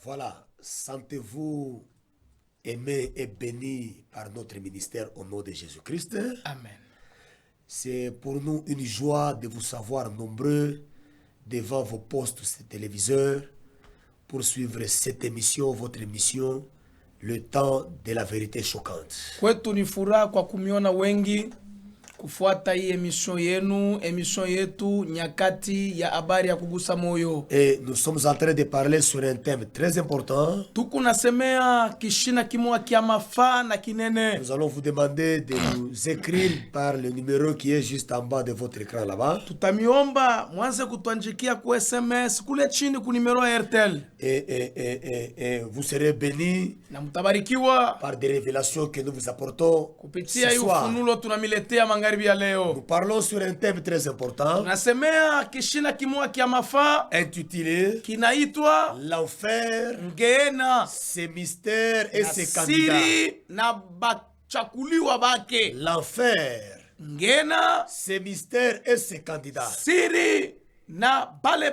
Voilà, sentez-vous aimé et béni par notre ministère au nom de Jésus-Christ. Amen. C'est pour nous une joie de vous savoir nombreux devant vos postes téléviseurs pour suivre cette émission, votre émission, le temps de la vérité choquante. Kwetu ni furaha kwa kumiona wengi kufuata hii emission yetu nyakati ya habari ya kugusa moyo. Et nous sommes en train de parler sur un thème très important. Tukunasemea kishina kimoja kia mafaa na kinene. Nous allons vous demander de nous écrire par le numéro qui est juste en bas de votre écran là-bas. Tutamiomba mwanze kutuandikia ku SMS kule chini ku numero ya Airtel. Et vous serez bénis Na mtabarikiwa par des révélations que nous vous apportons kupitia ce soir. ufunulo tunamiletea magharibi ya leo. Nous parlons sur un thème très important Tunasemea kishina kimoja kia mafaa intitulé kinaitwa L'enfer, Ngeena ses mystères et na ses candidats. siri na bachakuliwa bake. L'enfer, Ngeena ses mystères et ses candidats. siri na bale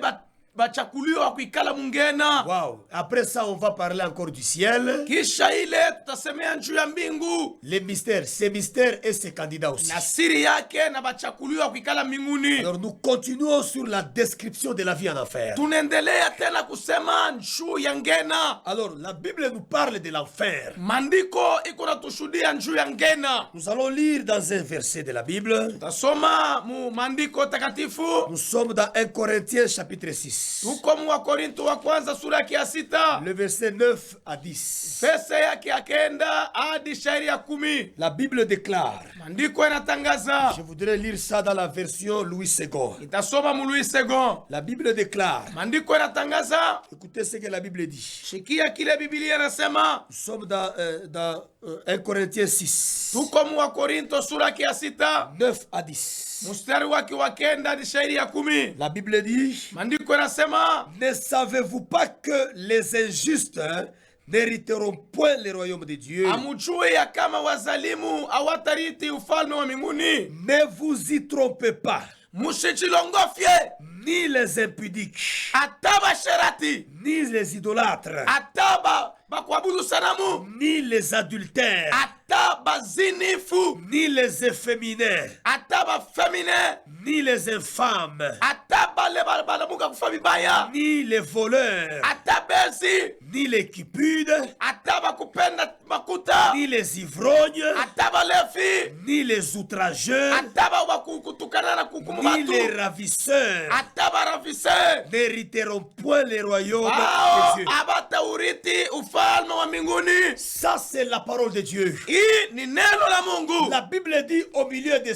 bachakuliwa kuikala mungena. Wow. Après ça, on va parler encore du ciel. Kisha ile tutasemea juu ya mbingu Les mystères, ses mystères et ses candidats aussi. na siri yake na bachakuliwa kuikala mbinguni. Alors nous continuons sur la description de la vie en enfer. Tunaendelea tena kusema juu ya ngena. Alors la Bible nous parle de l'enfer. Mandiko iko natushuhudia juu ya ngena. Nous allons lire dans un verset de la Bible. Tasoma mu mandiko takatifu. Nous sommes dans 1 Corinthiens chapitre 6. Tuko mu Wakorinto wa kwanza sura ya 6. Le verset 9 à 10. Verse yake ya 9 hadi shairi ya 10. La Bible déclare. Mandiko yanatangaza. Je voudrais lire ça dans la version Louis II. Itasoma mu Louis II. La Bible déclare. Mandiko yanatangaza. Écoutez ce que la Bible dit. Shikia kile Biblia inasema. Nous sommes dans 1 Corinthiens 6. Tuko mu Wakorinto sura ya 6. 9 à 10. Mstari wake wa 9 hadi shairi ya 10. La Bible dit. Mandiko yanasema. Ne savez-vous pas que les injustes n'hériteront point le royaume de Dieu? Amujue ya kama wazalimu awatariti ufalme wa mbinguni. Ne vous y trompez pas. Mushichilongofye. Ni les impudiques, Ataba sherati. ni les idolâtres, Ataba bakwabudu sanamu. ni les adultères, Ataba zinifu. ni les efféminés, Ataba femine. ni les infâmes, Ataba lebalamuka kufa vibaya. ni les voleurs, Atabezi. ni les cupides, Ataba kupenda makuta. ni les ivrognes, Ataba lefi. ni les outrageux, Ataba wakutukana na kukumu ni batu. les ravisseurs Ataba rafise. n'hériteront point le royaume Ao de Dieu. abata uriti ufalme wa mbinguni. Ça, c'est la parole de Dieu. Hii ni neno la Mungu. La Bible dit au milieu de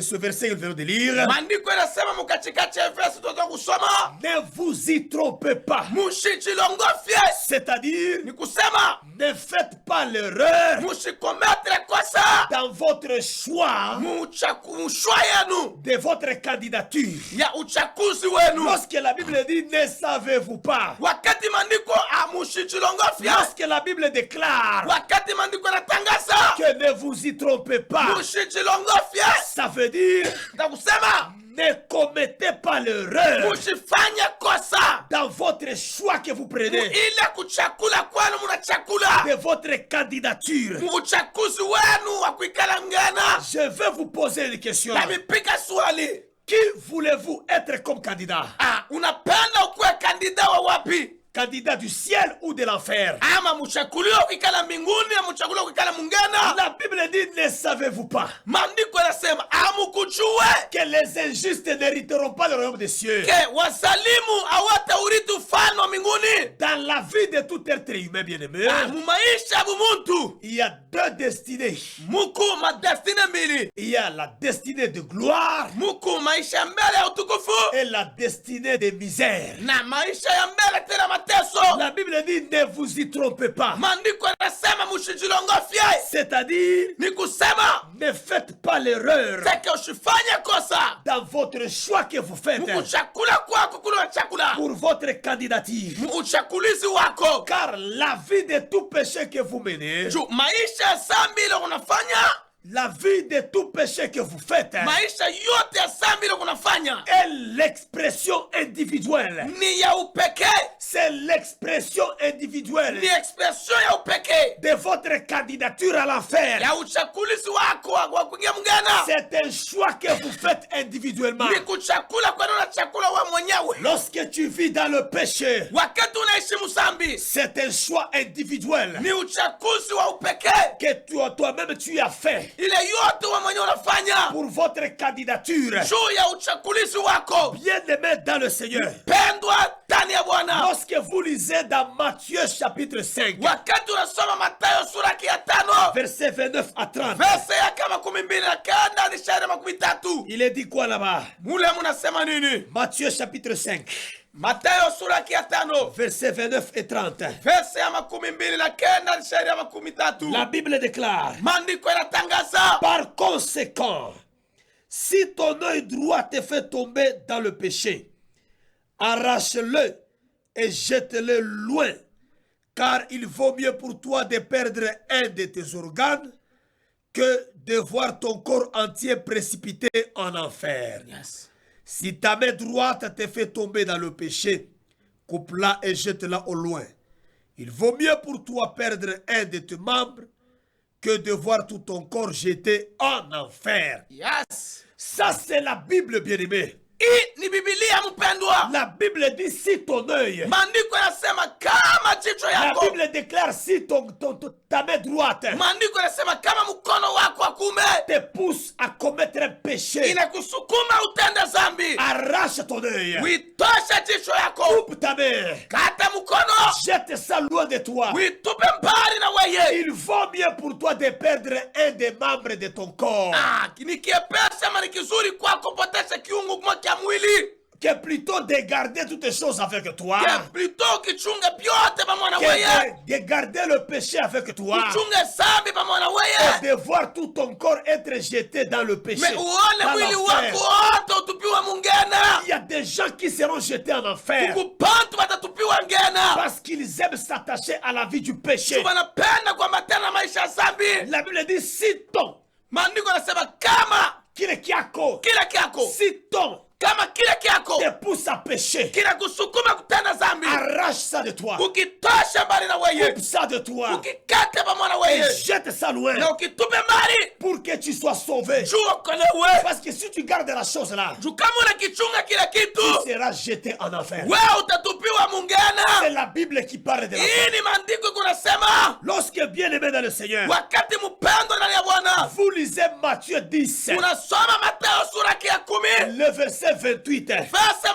ce verset que nous venons de lire, Maandiko yanasema mkatikati ya verse tutoka kusoma. ne vous y trompez pas. Mushichilongofye. C'est-à-dire, Ni kusema ne faites pas l'erreur mushikometre kosa. dans votre choix Mushwa yenu de votre candidature. ya uchaguzi wenu. Lorsque la Bible dit ne savez-vous pas, Wakati maandiko amushichilongofya. lorsque la Bible déclare Wakati maandiko yanatangaza que ne vous y trompez pas, mushichilongofya. ça veut dire Na kusema ne commettez pas l'erreur mushifanye kosa. dans votre choix que vous prenez Ile kuchakula kwenu munachakula. de votre candidature. Uchaguzi wenu wa kuikala ngena. Je vais vous poser une question. Namipika swali. Qui voulez-vous être comme candidat? Unapenda ukuwe kandida wa wapi? Candidat du ciel ou de l'enfer? Ama mchakuliwa kuikala mbinguni ama mchakuliwa kuikala mungena? La Bible dit, ne savez-vous pas Maandiko yanasema amukujue que les injustes n'hériteront pas le royaume des cieux? ke wasalimu hawataurithi ufalme wa mbinguni. Dans la vie de tout être humain bien-aimé, Mu maisha ya bumuntu il y a deux destinées. muku madestine mbili. Il y a la destinée de gloire Muku maisha ya mbele ya utukufu et la destinée de misère. na maisha ya mbele tena mateso. La Bible dit, ne vous y trompez pas. Maandiko yanasema mushijilongofye. C'est-à-dire, Ni kusema ne faites pas l'erreur seke usifanye kosa. dans votre choix que vous faites Mukuchakula kwako kula chakula. pour votre candidature. Uchakulizi wako. Car la vie de tout péché que vous menez, Juu maisha ya sambi ile unafanya La vie de tout péché que vous faites maisha yote ya zambi ile kunafanya est l'expression individuelle. ni ya upekee, C'est l'expression individuelle ni expression ya upekee de votre candidature à l'enfer. ya uchakulisi wako wa kuingia mgana. C'est un choix que vous faites individuellement. Ni kuchakula kwa nini unachakula wewe mwenyewe. Lorsque tu vis dans le péché, Wakati unaishi msambi c'est un choix individuel ni uchakuzi wa upekee, que toi-même tu as fait ile yote wewe mwenyewe unafanya pour votre candidature. juu ya uchakulisi wako. Bien-aimé dans le Seigneur, Pendwa ndani ya Bwana, lorsque vous lisez dans Matthieu chapitre 5, wakati unasoma Mathayo sura ya 5 versets 29 à 30, verse ya kama 12 hadi 13, il est dit quoi là-bas? mule munasema nini? Matthieu chapitre 5, Mathayo sura ya 5 versets 29 et 30. verse ya 12 hadi 13. La Bible déclare, Maandiko yanatangaza, par conséquent, si ton œil droit te fait tomber dans le péché, arrache-le et jette-le loin, car il vaut mieux pour toi de perdre un de tes organes que de voir ton corps entier précipité en enfer. yes. Si ta main droite te fait tomber dans le péché, coupe-la et jette-la au loin. Il vaut mieux pour toi perdre un de tes membres que de voir tout ton corps jeté en enfer. Yes. Ça, c'est la Bible, bien-aimée. Hii ni Biblia mpendwa. La Bible dit si ton œil. Maandiko yanasema kama jicho La yako. Bible déclare si ta main droite Maandiko yanasema kama mkono wako wa kuume te pousse à commettre un péché, inakusukuma utende zambi, arrache ton œil, uitoshe jicho yako, coupe ta main, kata mkono, jette ça loin de toi. uitupe mbali na weye. Il vaut mieux pour toi de perdre un des membres de ton corps Ni kiepesi ama ni kizuri kwako potesha kiungo kimoja cha mwili que plutôt de garder toutes les choses avec toi, plutôt ukichunga vyote pamoja na que weye, de garder le péché avec toi uchunge zambi pamoja na weye, et de voir tout ton corps être jeté dans le péché. me uone dans mwili l'enfer. wako wote utupiwa mungena. Il y a des gens qui seront jetés en enfer Kupantu watatupiwa ngena parce qu'ils aiment s'attacher à la vie du péché. wanapenda kuambatana na maisha ya zambi. La Bible dit si ton Maandiko yanasema kama kile kyako, kila kyako, si ton kama kila kyako te pousse à pécher, kinakusukuma kutenda zambi, arrache ça de toi, ukitosha mbali na weye, coupe ça de toi ukikate pamoja na et weye jette ça loin na ukitupe mbali pour que tu sois sauvé. juu okolewe. Parce que si tu gardes la chose là, Juu kama unakichunga kila kitu tu seras jeté en enfer. wewe utatupiwa C'est mungena. la Bible qui parle de l'enfer. Hii ni maandiko kunasema, Lorsque bien-aimé dans le Seigneur, wakati mpendo ndani ya Bwana, vous lisez Matthieu 10, unasoma Mathayo sura ya 10 le verset 28, verse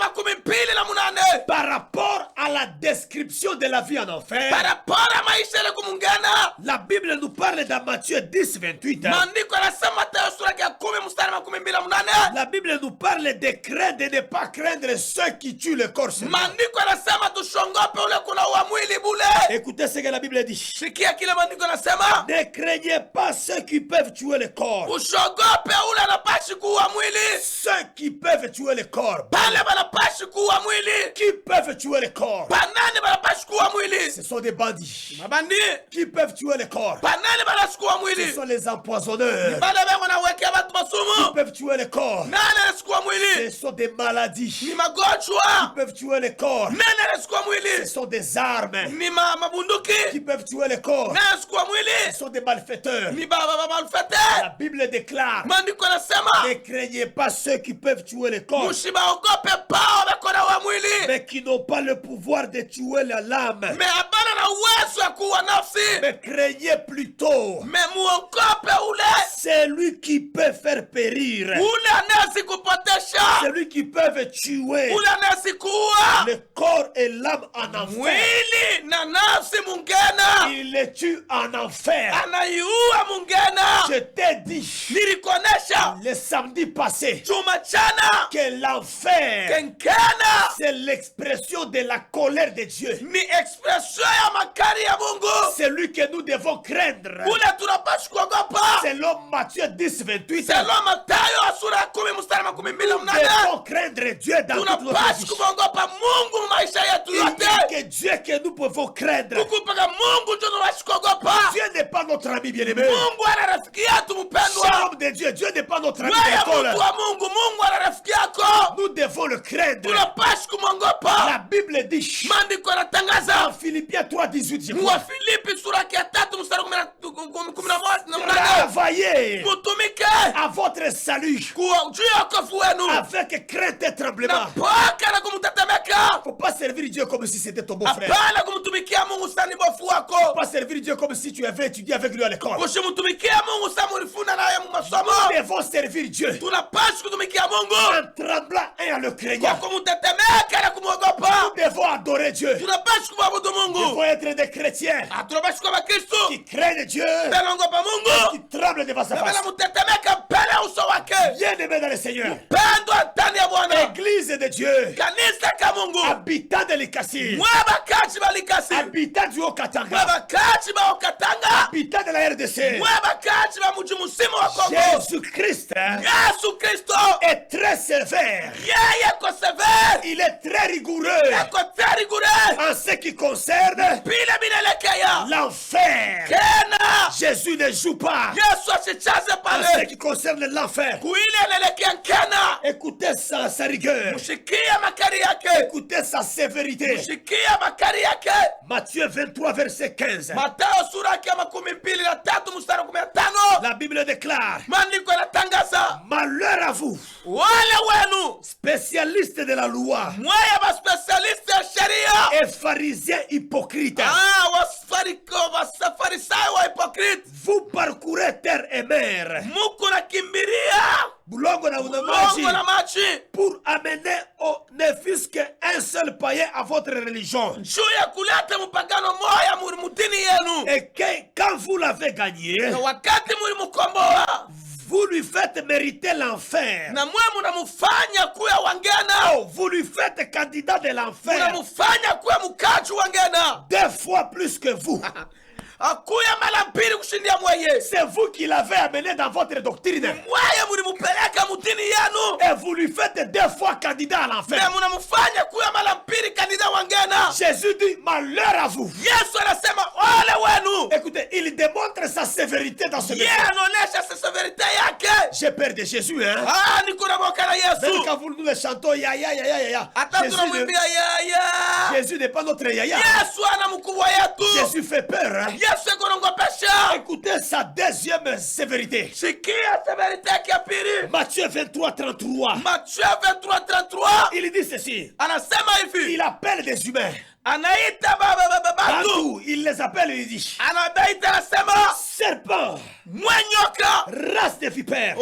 28 par rapport à la description de la vie en enfer, parapora maisha ile kumungana. la Bible nous parle dans Matthieu 10, 28. Maandiko yanasema Mathayo sura ya 10 mstari wa 28. La Bible nous parle de craindre, de ne pas craindre ceux qui tuent le corps seulement. Maandiko yanasema tushongope ule kuna wa mwili bule. Écoutez ce que la Bible dit. Sikia kile maandiko yanasema, Ne craignez pas ceux qui peuvent tuer le corps. ushogope ule anapashi kuwa mwili. Ceux qui peuvent tuer le corps. Bale banapashi kuwa mwili. Qui peuvent tuer le corps. Banani banapashi kuwa mwili. Ce sont des bandits. Mabandi. Qui peuvent tuer le corps. Banani banashi kuwa Ce mwili. sont les empoisonneurs. Bale bengo na weke watu Qui masumu. peuvent tuer le corps. Nani anashi kuwa Ce mwili. sont des maladies. Ni Qui magonjwa. peuvent tuer le corps. Nani anashi kuwa Ce mwili. sont des armes. Ni mabunduki. Qui peuvent tuer le corps. Nani anashi kuwa Ce mwili. sont des malfaiteurs. Ni baba La malfete. Bible déclare. Maandiko yanasema, Ne craignez pas ceux qui peuvent tuer le corps. musibaogope pao bekona wa mwili. Mais qui n'ont pas le pouvoir de tuer la lame. Me hapana na uwezo ya kuwa nafsi. Mais craignez plutôt Me muogope ule. celui qui peut faire périr. Ule anasi kupotesha. Celui qui peut tuer Ule anasi kuua. le corps et l'âme en enfer. Mwili na nafsi mungena. Il les tue en enfer. Anaiua mungena. Je t'ai dit Nilikonesha le samedi passé chuma chana que l'enfer, kenkena c'est l'expression de la colère de Dieu. ni expression ya makari ya Mungu. C'est lui que nous devons craindre. Ule tunapaswa kuogopa. Selon Matthieu 10, 28. Selon Mathayo sura ya 10 mstari wa 28. Nous devons craindre Dieu dans toute notre Tunapaswa vie. kumwogopa Mungu maisha yetu Il n'y yote. a que Dieu que nous pouvons craindre. Kukupaka Mungu ndio tunapaswa kuogopa. Dieu n'est pas notre ami bien-aimé. Mungu ana rafiki yetu mpendwa. Homme de Dieu, Dieu n'est pas notre ami Wewe d'école. mtu wa Mungu, Mungu ana rafiki yako. Nous devons le craindre. Tunapaswa kumwogopa. La Bible dit Maandiko en yanatangaza Philippiens 3, 18, je wa crois. Filipi sura ya 3 mstari 11. Travaillez Mutumike à votre salut juu ya wokovu wenu avec crainte et tremblement. na poka na kumtetemeka. Faut pas servir Dieu comme si c'était ton beau-frère. Hapana kumtumikia Mungu sani bofu Faut wako. pas servir Dieu comme si tu avais étudié avec lui à l'école. Usimtumikia Mungu sasa ulifunda naye mu masomo. Nous devons servir Dieu Tunapaswa kutumikia Mungu en tremblant et en le kwa craignant. kumtetemeka na kumwogopa. Nous devons adorer Dieu. Tunapaswa kumwabudu Nous Mungu. devons être des chrétiens Tunapaswa kuwa Wakristo qui craignent Dieu, tunaogopa Mungu qui tremblent devant sa na face. mutetemeka mbele ya uso wake. Bien-aimés dans le Seigneur, Pendwa ndani ya Bwana. Église de Dieu, Kanisa ka Mungu. habitant de l'Ikasi, Mwabakaji balikasi. habitant du Haut-Katanga, Mwabakaji ba Okatanga. habitant de la RDC, Mwabakaji ba mji mzima wa Kongo. Jésus-Christ Yesu Kristo est très sévère. yeye ko severe. Il est très rigoureux Eko tari gure. en ce qui concerne Pile binelekea. l'enfer. Kena. Jésus ne joue pas Yesu asichaze en ce pale. qui concerne l'enfer. Kuile nelekea kena. Écoutez sa rigueur. Mushikia makari yake. Écoutez sa sévérité. Mushikia makari yake. Matthieu 23, verset 15. Mathayo sura yake ya 23 mstari 15. La Bible déclare: Maandiko yanatangaza malheur à vous, wale wenu spécialistes de la loi mwaya ba specialist ya sheria. et pharisiens hypocrites. Wasafarisayo wa hypocrite. Vous parcourez terre et mer, Muko nakimbilia bulongo na Mungu unamaji, na machi pour amener au ne fût qu'un seul païen à votre religion. juu ya kuleta mpagano moya muri mutini yenu. Et quand vous l'avez gagné, Na wakati muri mukomboa vous lui faites mériter l'enfer. na mwe munamufanya kuya wangena. Oh, vous lui faites candidat de l'enfer Munamufanya kuya mukaji wangena. 2 fois plus que vous. Akuya mara mbili kushindia mweye. C'est vous qui l'avez amené dans votre doctrine. Mweye muri mupeleka mutini yenu. Et vous lui faites 2 fois candidat à Na l'enfer. munamufanya kuya mara mbili kandida wangena. Jésus dit malheur à vous. Yesu anasema ole wenu. Écoutez, il démontre sa sévérité dans ce Yeye message. anaonesha severite yake. J'ai peur de Jésus, hein. Niko na mwaka na Même Yesu. quand nous le chantons, ya ya ya ya ya. Hata tunamwimbia yaya. Jésus n'est pas notre yaya. Yesu ana mkubwa yetu. Jésus fait peur, hein. Yesu ekonongopesha. Écoutez sa deuxième sévérité. Sikia severite yake ya pili. Matthieu 23, 33. Matthieu 23:33. Il dit ceci. Anasema hivi. Il appelle des humains. Anaita batu. Partout, il les appelle et il dit: Anabaita anasema serpent, mwenyoka. race de vipères.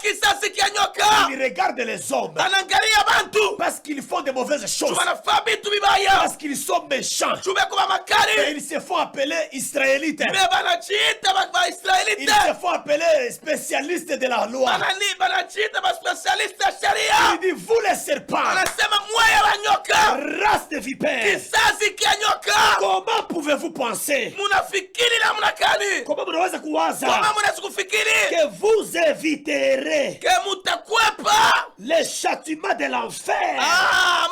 Kisasi kia nyoka. Il regarde les hommes Anangalia bantu. parce qu'ils font de mauvaises choses, Wanafaa vitu vibaya. parce qu'ils sont méchants. Tumekuwa Et makari. ils se font appeler Israélites. Banachiita Ils Israelite. se font appeler spécialistes de la loi. Banachiita specialist ya Il sheria. dit: vous les serpents, Anasema mweye wa nyoka. race de vipères, Kisasi kia nyoka. comment pouvez-vous penser? Munafikiri namna gani? Comment mnaweza kuwaza Kama mnaweza kufikiri que vous éviterez ke mutakwepa les châtiments de l'enfer?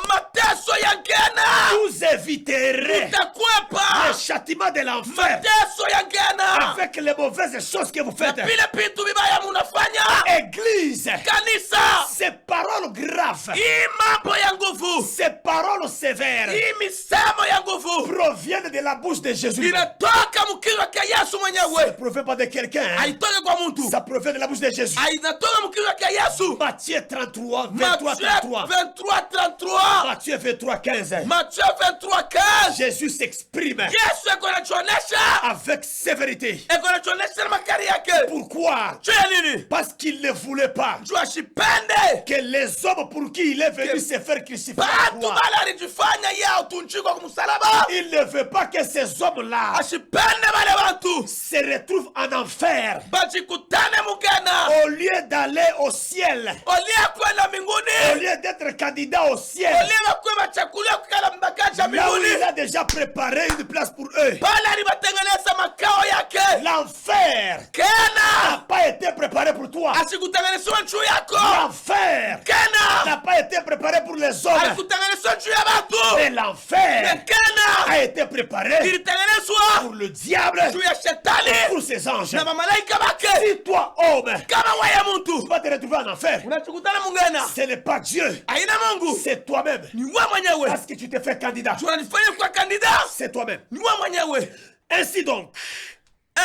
mateso ya ngena. Vous éviterez Mutakwepa les châtiments de l'enfer mateso ya ngena. avec les mauvaises choses que vous Na faites. vile vitu vibaya munafanya. Église, Kanisa, ces paroles graves, hii mambo ya nguvu, ces paroles sévères hii misemo ya nguvu proviennent de la bouche de Jésus. inatoka mkinywa cha Yesu Ça ne mwenyewe. provient pas de quelqu'un, hein. Haitoki kwa mtu. Ça provient de la bouche de Jésus. Inatoka mkinywa cha Yesu. Matthieu 33, 23, Matthieu 33. 23:33. Matthieu 23, 15. Matthieu 23:15. Jésus s'exprime Yesu eko anachonesha. avec sévérité. Eko anachonesha na makari yake. Pourquoi? Juu ya nini? Parce qu'il ne voulait pas Juu ashipende que les hommes pour qui il est venu se faire crucifier à la batu croix, bale alijifanya yao tunchikwa kumsalaba. il ne veut pas que ces hommes-là Ashipende bale bantu se retrouvent en enfer bajikutane mugena au lieu d'aller au ciel. olia kwenda au mbinguni lieu d'être candidat au ciel, olema kwema chakula kukala mbakacha là où il mbinguni a déjà préparé une place pour eux. pale alibatengeneza makao yake L'enfer n'a kena pas été préparé pour toi. asikutengenezwa juu yako L'enfer kena n'a pas été préparé pour les hommes. alikutengenezwa juu ya batu Mais l'enfer kena a été préparé ilitengenezwa pour le diable, juu ya shetani pour ses anges. na mamalaika bake Si toi, homme, kama weye tu muntu vas te retrouver en enfer, unachukutana mungena ce n'est pas Dieu, aina mungu c'est toi-même. ni wewe mwenyewe Parce que tu te fais candidat, unanifanya kwa kandida c'est toi-même. ni wewe mwenyewe Ainsi donc,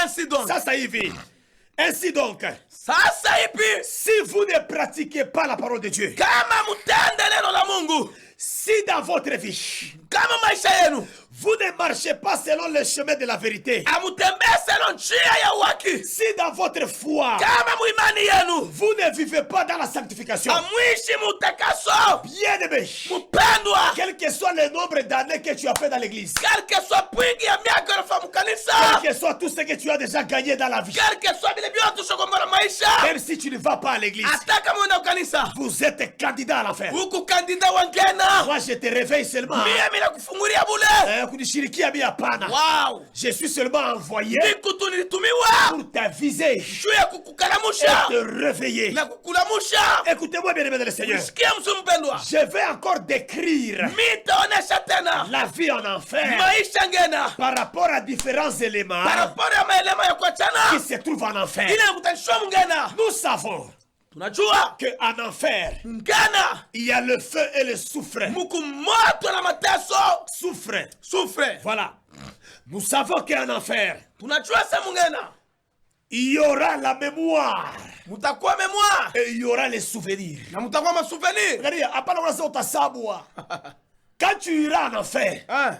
ainsi donc ça y vit. Ainsi donc, sasa hivi si vous ne pratiquez pas la parole de Dieu, kama mutende neno la mungu si dans votre vie, kama maisha yenu vous ne marchez pas selon le chemin de la vérité, amutembee selo njia ya uhaki si dans votre foi, kama muimani yenu vous ne vivez pas dans la sanctification, amwishi mutakaso bien-aimé, mupendwa quel que soit le nombre d'années que tu as fait dans l'église, quelque soit pwingi ya miaka unafa mukanisa quel que soit tout ce que tu as déjà gagné dans la vie, quelque soit vile vyote ushokombora maisha même si tu ne vas pas à l'église, hata kama uenda ukanisa vous êtes candidat à l'enfer. huku kandida wangena Moi, je te réveille seulement. mie mina kufungulia bule Kunishirikia mi hapana. wow Je suis seulement envoyé nikutu nilitumiwa pour t'aviser juu ya et kukukalamusha te réveiller. na kukulamusha Écoutez-moi, bien-aimé dans le Seigneur. sikia msu mpendwa Je vais encore décrire mitaonesha tena la vie en enfer maisha ngena par rapport à différents éléments paraporo ya maelema ya qui kuachana se trouvent en enfer. ile nakutanishwa mngena Nous savons tunajua qu'en enfer, ngena il y a le feu et le soufre. muku moto na mateso Soufre. sufre Voilà. Nous savons qu'en enfer, tunajua se mungena il y aura la mémoire mutakuwa memoire et il y aura les souvenirs. na mutakuwa masouvenir Regardez, hapana unaweza utasabwa. Quand tu iras en enfer, hein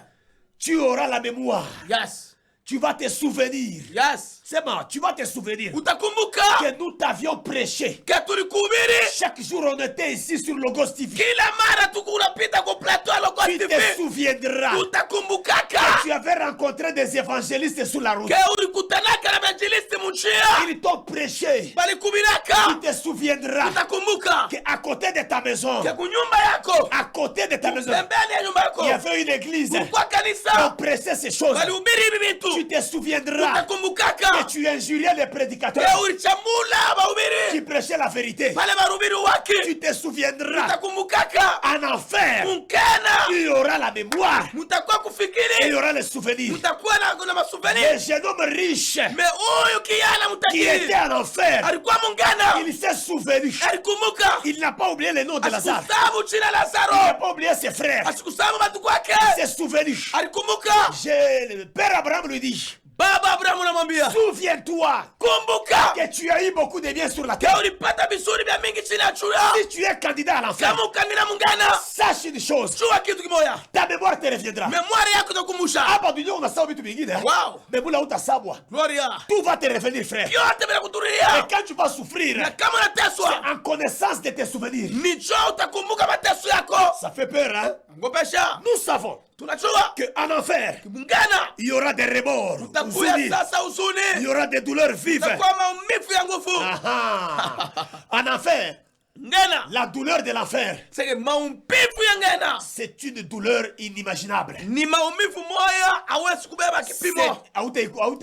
tu auras la mémoire. yes Tu vas te souvenir. yes C'est bon, tu vas te souvenir utakumbuka que nous t'avions prêché. ke tulikuhubiri Chaque jour, on était ici sur Logos TV. kila mara tukunapita ku plateau ya Logos Tu te TV souviendras que utakumbukaka tu avais rencontré des évangélistes sur la route. ke ulikutanaka na evangeliste munjia Ils t'ont prêché. balikubiraka Tu te souviendras utakumbuka qu'à côté de ta maison, ke kunyumba yako à côté de ta maison, pembeni ya nyumba yako il y avait une église. kulikuwa On kanisa prêchait ces choses. balihubiri hivi vitu Tu te souviendras utakumbukaka que tu injuriais les prédicateurs ke ulichamula qui bahubiri prêchaient la vérité. pale bahubiri waki Tu te souviendras utakumbukaka en enfer, mukena il y aura la mémoire, mutakuwa il y kufikiri aura les souvenirs. mutakuwa na masouvenir Les jeunes hommes riches me huyu kijana qui étaient mutajiri en enfer, alikuwa mungena il s'est souvenu. alikumbuka Il n'a pas oublié le nom de Lazare. asikusabu china Il n'a lazaro pas oublié ses frères. asikusabu batu kwake Il s'est souvenu. alikumbuka Le père Abraham lui dit, baba abrahamu namwambia souviens-toi kumbuka que tu as eu beaucoup de biens sur la ke terre. ulipata visuri vya mingi chini ya chuya Si tu es candidat à l'enfer, kama ukandina mungana sache une chose, jua kitu kimoya ta mémoire te reviendra. memwari yako itakumbusha Hapa dunia unasahau vitu vingine. wow Mais bula utasabwa. gloria Tout va te revenir, frère. vyote bila Et kuturia quand tu vas souffrir, na kama c'est unateswa en connaissance de tes souvenirs. ni jo utakumbuka mateso yako Ça fait peur, hein? ngopesha Nous savons tunajua qu'en enfer, mungana il y aura des remords, utakuya huzuni, sasa il usuni y aura des douleurs vives. utakuwa maumivu ya nguvu Ah, ah. En enfer, ngena la douleur de l'enfer, sege maumivu ya ngena c'est une douleur inimaginable. ni maumivu moya hawezi kubeba kipimo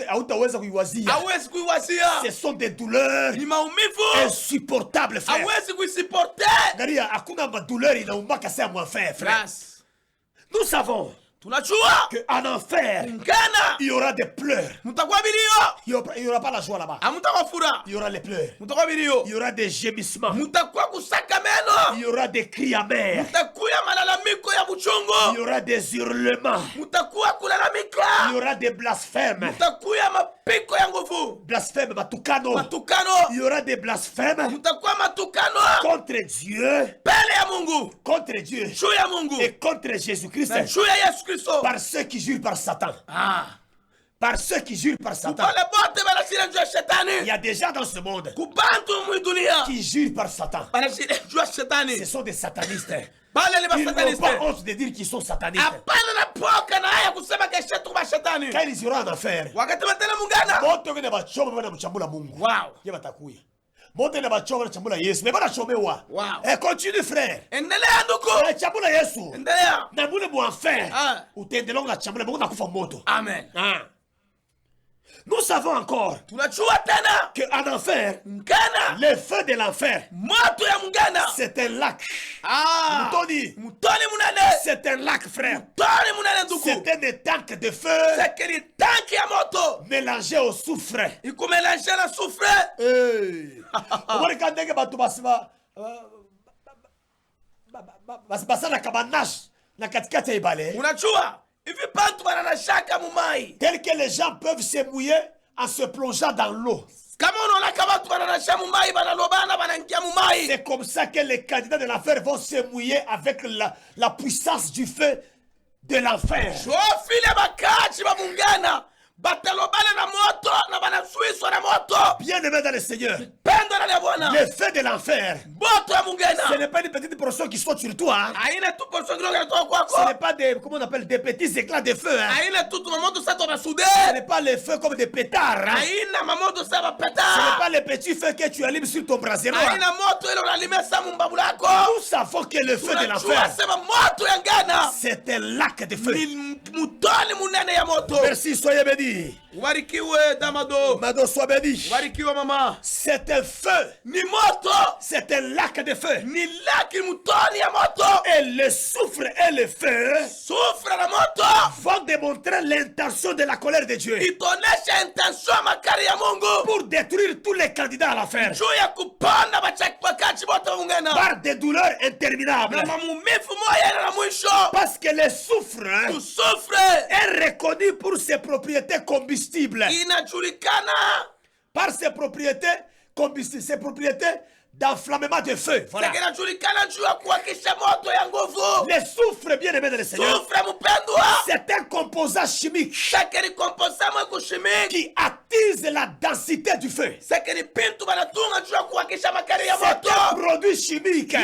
Hautaweza kuiwazia. hawezi kuiwazia Ce sont des douleurs ni maumivu insupportables, frère. hawezi kuisiporte Angalia, hakuna madouleur inaumaka saa mwafer, frère. yes Nous savons tunajua qu'en enfer, ngena il y aura des pleurs. mutakuwa bilio Il n'y aura pas la joie là-bas. amutakuwa fura Il y aura les pleurs. mutakuwa bilio Il y aura des gémissements. mutakuwa kusaka Il meno y aura des cris amers. mutakuya malalamiko ya Il y buchungu aura des hurlements. mutakuwa Il y kulalamika aura des blasphèmes. mutakuya mapiko ya nguvu Blasphème, matukano. matukano Il y aura des blasphèmes mutakuwa matukano contre Dieu, mbele ya mungu contre Dieu juu ya mungu et contre Jésus-Christ. na juu ya yesu kristo Par ceux qui jurent par Satan. ah Par ceux qui jurent par Satan. wale bote banashira juu ya Il y shetani a des gens dans ce monde kubantu mwi dunia qui jurent par Satan. banashira juu ya Ce shetani sont des satanistes. bale ni Ils n'ont basataniste pas honte de dire qu'ils sont satanistes. hapana na poka na haya kusema kesha tu bashetani Quand ils iront en enfer, wakati batena mungana wote wengine wachoma wana mchambula Mungu. wow Ye batakuya. Mote na bachoma na chambula Yesu. Mais bana chomewa. Wow. Continue frère. Endelea ndugu. Chambula Yesu. Endelea. Na mule mu enfer. Utendelonga chambula mungu nakufa moto. Amen. Nous savons encore tunajua tena que en enfer, mgana, le feu de l'enfer, moto ya mgana, c'est un lac. Mutoni munene, c'est un lac frère. Mutoni munene ndugu. C'est un tank de feu. C'est que tank ya moto mélangé au soufre. Iko mélangé na soufre. Omoni kandenge batu basiba basa na kabanash na katikati ya ibale. Unajua hivi bantu bananashaka mumai. Tel que les gens peuvent se mouiller en se plongeant dans l'eau. C'est comme ça que les candidats de l'enfer vont se mouiller avec la puissance du feu de l'enfer. Bien aimé dans le Seigneur, le feu de l'enfer, ce n'est pas une petite portion qui saute sur toi. Ce n'est pas des, comment on appelle, des petits éclats de feu. Ce n'est pas les feux comme des pétards. Ce n'est pas les petits feux que tu allumes sur ton brasero. Nous savons que le feu de l'enfer, c'est un lac de feu. Merci, soyez bénis. Mado, sois béni. C'est un feu. C'est un lac de feu. Et le soufre et le feu vont démontrer l'intention de la colère de Dieu pour détruire tous les candidats à l'enfer par des douleurs interminables. Parce que le soufre est reconnu pour ses propriétés combustibles, par ses propriétés combustibles, ses propriétés d'enflammement de feu. Voilà. Le soufre, bien aimé de le Seigneur, c'est un composant chimique qui attise la densité du feu. C'est un produit chimique qui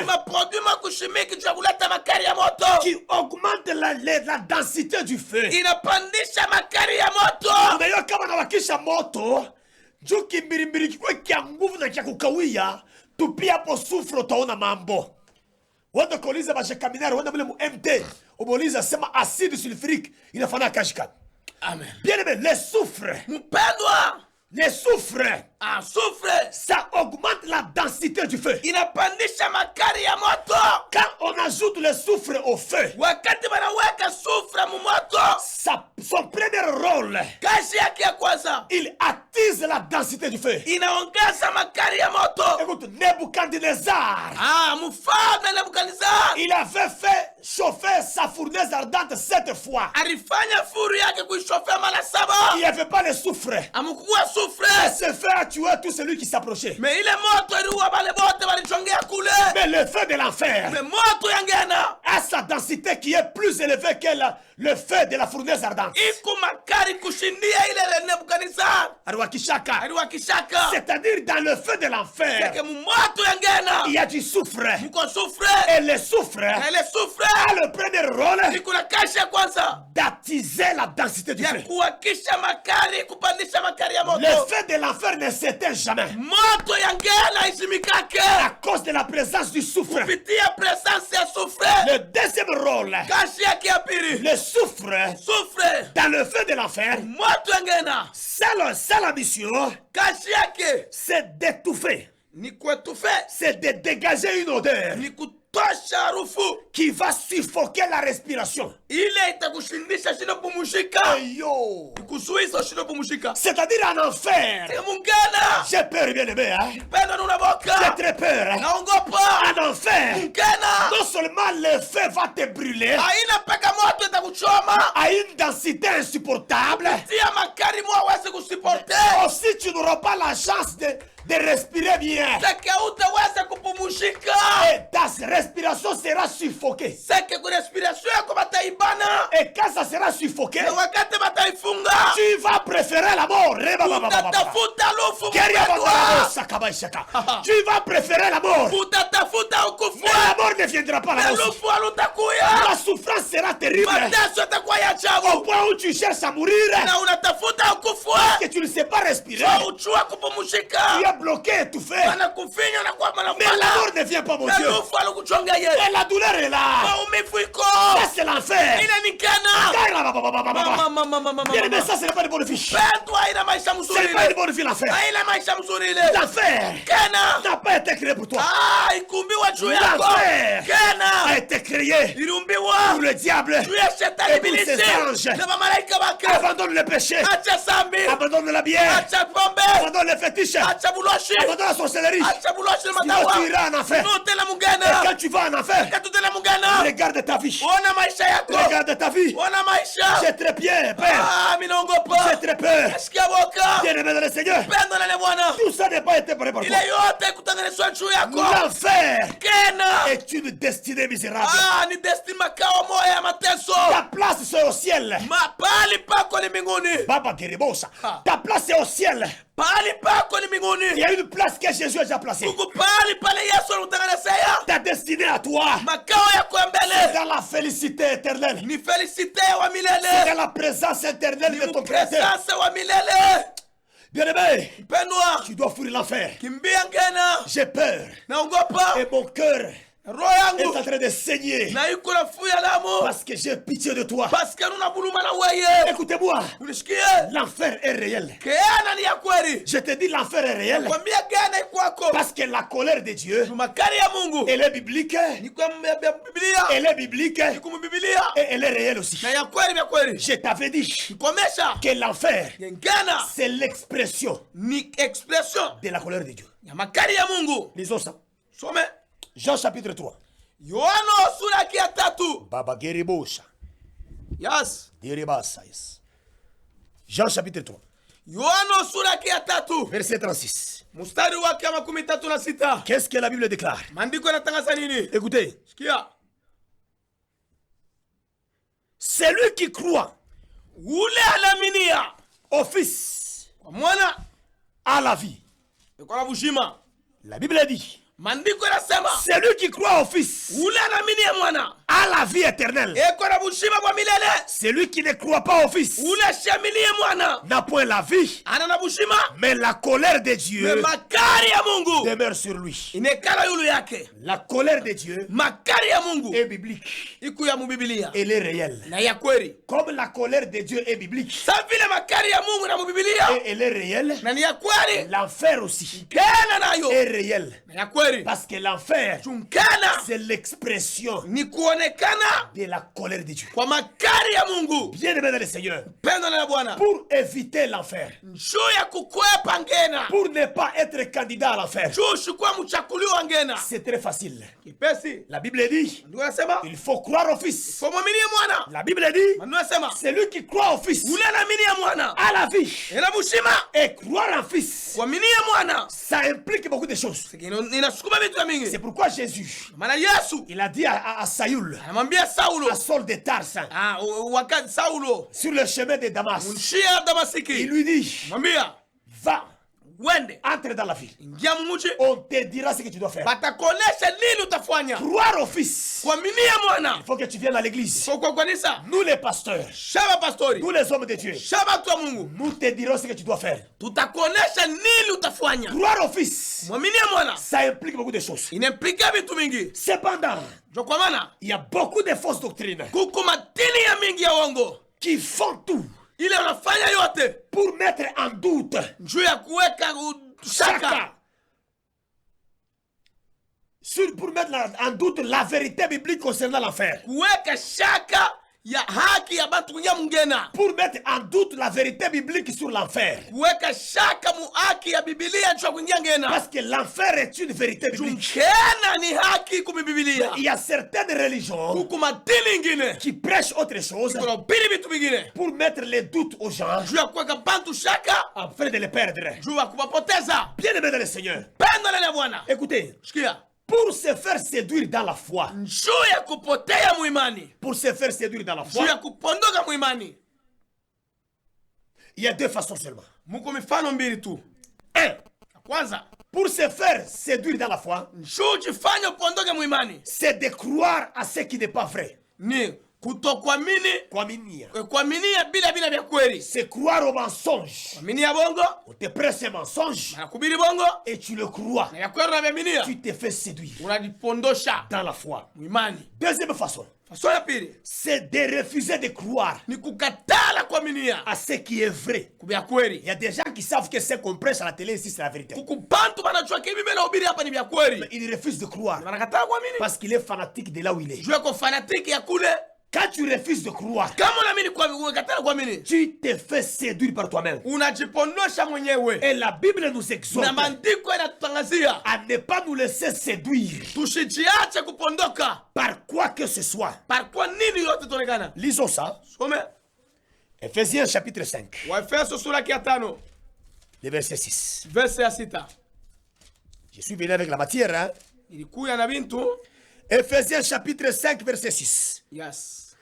augmente la densité du feu. Tupia po sufro taona mambo. Wanda koliza bashakaminari, wanda mule mu MT, oboliza sema acide sulfurique inafanya kashika. Amen. Bien aimé, le soufre. Mpendwa, le soufre. Soufre. Ça augmente la densité du feu. Inapandisha makali ya moto. Quand on ajoute le soufre au feu, wakati banaweka soufre mu moto, son premier rôle, kazi yake ya kwanza, il attise la densité du feu. Inaongeza makali ya moto. Écoute, Nebuchadnezzar, mfalme Nebuchadnezzar, il avait fait chauffer sa fournaise ardente 7 fois. Alifanya furu yake kuishofia mara 7. Il n'y avait pas le soufre. Amukua soufre. Ce feu a tué tout celui qui s'approchait. Mais ile moto iliua bale bote walichongea kule. Mais le feu de l'enfer, mais moto yangena, a sa densité qui est plus élevée que le feu de la fournaise ardente. Iko makali kushindia ile le Nebuchadnezzar. Aliwakishaka. C'est-à-dire dans le feu de l'enfer, il y a du soufre. Et le soufre a le premier rôle d'attiser la densité du feu. Le feu de l'enfer ne s'éteint jamais à cause de la présence du soufre. Le deuxième rôle, le soufre dans le feu de l'enfer, c'est la mission, c'est d'étouffer, c'est de dégager une odeur qui va suffoquer la respiration. C'est-à-dire en enfer, j'ai peur, bien aimé, hein? J'ai très peur, hein? En enfer, non seulement le feu va te brûler à une densité insupportable, aussi tu n'auras pas la chance de respirer bien. Et ta respiration sera suffoquée. Et quand ça sera suffoqué, utaifunga. Tu vas préférer la mort. Utatafuta lufu mpendwa. Tu vas préférer la mort. Utatafuta Mais ukufu. la mort ne viendra pas Na là-bas. lufu halutakuya. La souffrance sera terrible. Mateso yatakuwa ya Au ajabu. point où tu cherches à mourir. Na unatafuta ukufu. Que tu ne sais pas respirer. So uchua kupumshika. Tu es bloqué, étouffé. Wanakufinya na kwa Mais la malafala. mort ne vient pas, mon Na Dieu. lufu halukuchonga Et ye. la douleur est là. Maumivu iko. Ça, c'est l'enfer. Ile ni kana. Bien aimé, ça, ce n'est pas une bonne fiche. Pendwa ina maisha Ce mzuri n'est pas ile. une bonne vie, l'enfer. Haina maisha mzuri ile. L'enfer Kana. n'a pas été créé pour toi. Ah, ikumbiwa juu yako. L'enfer Kana. a été créé Iliumbiwa pour le diable. juu ya shetani Et pour ses ibilisi. anges. Na mamalaika wake. Abandonne le péché. Acha sambi. Abandonne la bière. Acha pombe. Abandonne les fétiches. Acha buloshi. Abandonne la sorcellerie. Acha buloshi na Sinon, madawa. tu iras en enfer. Nutela Et mungana. quand tu vas en enfer, Katutela mungana. regarde ta vie. Ona maisha yako. Regarde ta vie. Ona maisha. J'ai très bien peur. Ah, minaogopa. J'ai très peur. Nasikia boka. Bien aimé dans le Seigneur. Pendo na Bwana. Tout ça n'a pas été préparé pour toi. Ile yote kutengenezwa juu yako. L'enfer Kena. est une destinée misérable. Ah, ni destiny makao moya ya mateso. Ta place c'est au ciel. Pahali pako ni mbinguni. Baba Geribosa. Ah. Ta place c'est au ciel. Pahali pako ni Il mbinguni. y a une place que Jésus a déjà placée. Kuku pahali pale Yesu alikutengenezea. Ta destinée à toi. Makao yako ya mbele. Dans la félicité éternelle. Ni felicite wa Dans milele. la présence éternelle de Ni ton Créateur. presence wa milele. Bien aimé, Mpendwa, tu dois fuir l'enfer. kimbia ngena. J'ai peur. Naogopa. Et mon cœur Roho est yangu en train de saigner. na iko nafuya damu. Parce que j'ai pitié de toi. Paske nuna buluma na weye. Écoutez-moi. Unisikie? L'enfer est réel. Keana ni ya kweli. Je te dis l'enfer est réel. Kwambia gana ikwako. Parce que la colère de Dieu, Makari ya Mungu. elle est biblique. Ni kwa Biblia. Elle est biblique. Ni kwa Biblia. Et elle est réelle aussi. Na ya kweli vya kweli. Je t'avais dit Komesha. que l'enfer, Ngana c'est l'expression ni expression de la colère de Dieu. ya makari ya Mungu. Lisons ça. Some Jean chapitre 3. Yohana sura yake ya 3. Baba Geribosha. Yes. Diribasa, yes. Jean chapitre 3. Yohana sura yake ya 3. Verset 36. Mstari wake wa 36. Qu'est-ce que la Bible déclare? Maandiko yanatangaza nini? Écoutez. Sikia. Celui qui croit Ule anaminia au Fils kwa mwana a la vie. iko na bushima. La Bible dit, Maandiko yanasema celui qui croit au Fils ule anaminia mwana a la vie éternelle. iko na bushima kwa milele. Celui qui ne croit pas au Fils Ule shamilie mwana n'a point la vie, ana na bushima. mais la colère de Me Dieu makari ya Mungu demeure sur lui. inekala yulu yake. La colère de Dieu Makari ya Mungu est biblique. iko ya mubibilia Elle est réelle. na ya kweli. Comme la colère de Dieu est biblique Sa vile makari ya Mungu na mubibilia et elle est réelle, na ni ya kweli. l'enfer aussi Kena nayo est réel. na ya kweli. Parce que l'enfer, Chungana c'est l'expression ni kuonekana de la colère de Dieu. kwa makari ya Mungu. Bien aimé dans le Seigneur, Pendo na Bwana. pour éviter l'enfer, Juu ya kukwepa ngena. pour ne pas être candidat à l'enfer, Juu shikuwa mchakuliwa ngena. c'est très facile. Kipesi. La Bible dit, Ndio nasema il faut croire au Fils. kwa mwaminie mwana. La Bible dit, Ndio nasema celui qui croit au Fils ule anaaminia mwana a la vie. ina bushima. Et croire en Fils, Kuaminia mwana ça implique beaucoup de choses. inasukuma vitu ya mingi. C'est pourquoi Jésus, Maana Yesu il a dit à Saül, anamwambia Saulo, à Saul de Tarse, wakati Saulo sur le chemin de Damas, mshia il Damasiki, lui dit, mwambia va, wende entre dans la ville. ingia mumuji, On te dira ce que tu dois faire. batakuonesha nini utafanya. Croire au Fils. Kuaminia mwana Il faut que tu viennes à l'église. kwa kanisa, Nous les pasteurs, shaba pastori, nous les hommes de Dieu, shaba watu wa Mungu, nous te dirons ce que tu dois faire. tutakuonesha nini utafanya. Croire au Fils, Mwaminia mwana ça implique beaucoup de choses. inaimplika vitu mingi. Cependant, Ndio kwa maana il y a beaucoup de fausses doctrines kuko matini ya mingi ya uongo qui font tout ile wanafanya yote pour mettre en doute juu ya kuweka shaka pour mettre en doute la vérité biblique concernant l'enfer. kuweka shaka ya haki ya bantu kuingia mungena, Pour mettre en doute la vérité biblique sur l'enfer. kuweka shaka mu haki ya Biblia juu ya kuingia ngena. Parce que l'enfer est une vérité biblique. Jungena ni haki kumi Biblia. Il y a certaines religions Kuko matini ingine qui prêchent autre chose kuna ubiri vitu vingine pour mettre les doutes aux gens juu ya kuweka bantu shaka afin de les perdre. juu ya kuwapoteza. Bien aimé dans le Seigneur, Pendo la Bwana, écoutez, sikia, pour se faire séduire dans la foi, juu ya kupotea muimani, pour se faire séduire dans la juu ya foi, kupondoka muimani, Il y a deux façons seulement. muko mifano mbili tu. Un, Ya kwanza, pour se faire séduire dans la foi, njoo ujifanye upondoke muimani, c'est de croire à ce qui n'est pas vrai. ni kutokuamini, Kuaminia. kuaminia bila vya kweli. C'est croire au mensonge. Kuamini ya bongo, On te presse un mensonge anakubiri bongo, et tu le crois. na ya kweli unaviaminia, Tu te fais séduire unajipondosha dans la foi. muimani. Deuxième façon, Faso ya pili c'est de refuser de croire ni kukatala kuaminia à ce qui est vrai. kubya kweli. Il y a des gens qui savent que ce qu'on prêche à la télé ici, c'est la vérité. Kukubantu banajua kivi mimi nahubiri hapa ni vya kweli, Mais ils refusent de croire wanakataa kuamini parce qu'il est fanatique de là où il est. juu yako fanatiki ya kule. Quand tu refuses de croire, Kama unaamini kwa unakatala kuamini, tu te fais séduire par toi-même. unajipondosha mwenyewe, Et la Bible nous exhorte na maandiko yanatutangazia à ne pas nous laisser séduire tusijiache kupondoka par quoi que ce soit. par kwa nini yote tonekana. Lisons ça. Some Ephésiens chapitre 5, Waefeso sura ya 5 le verset 6. verse ya 6. Je suis venu avec la matière. Hein? Ilikuya na bintu. Ephésiens chapitre 5, verset 6. Yes.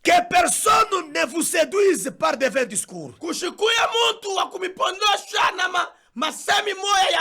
Que personne ne vous séduise par de vains discours, Kushikuya muntu wa kumipondosha na masemi moya ya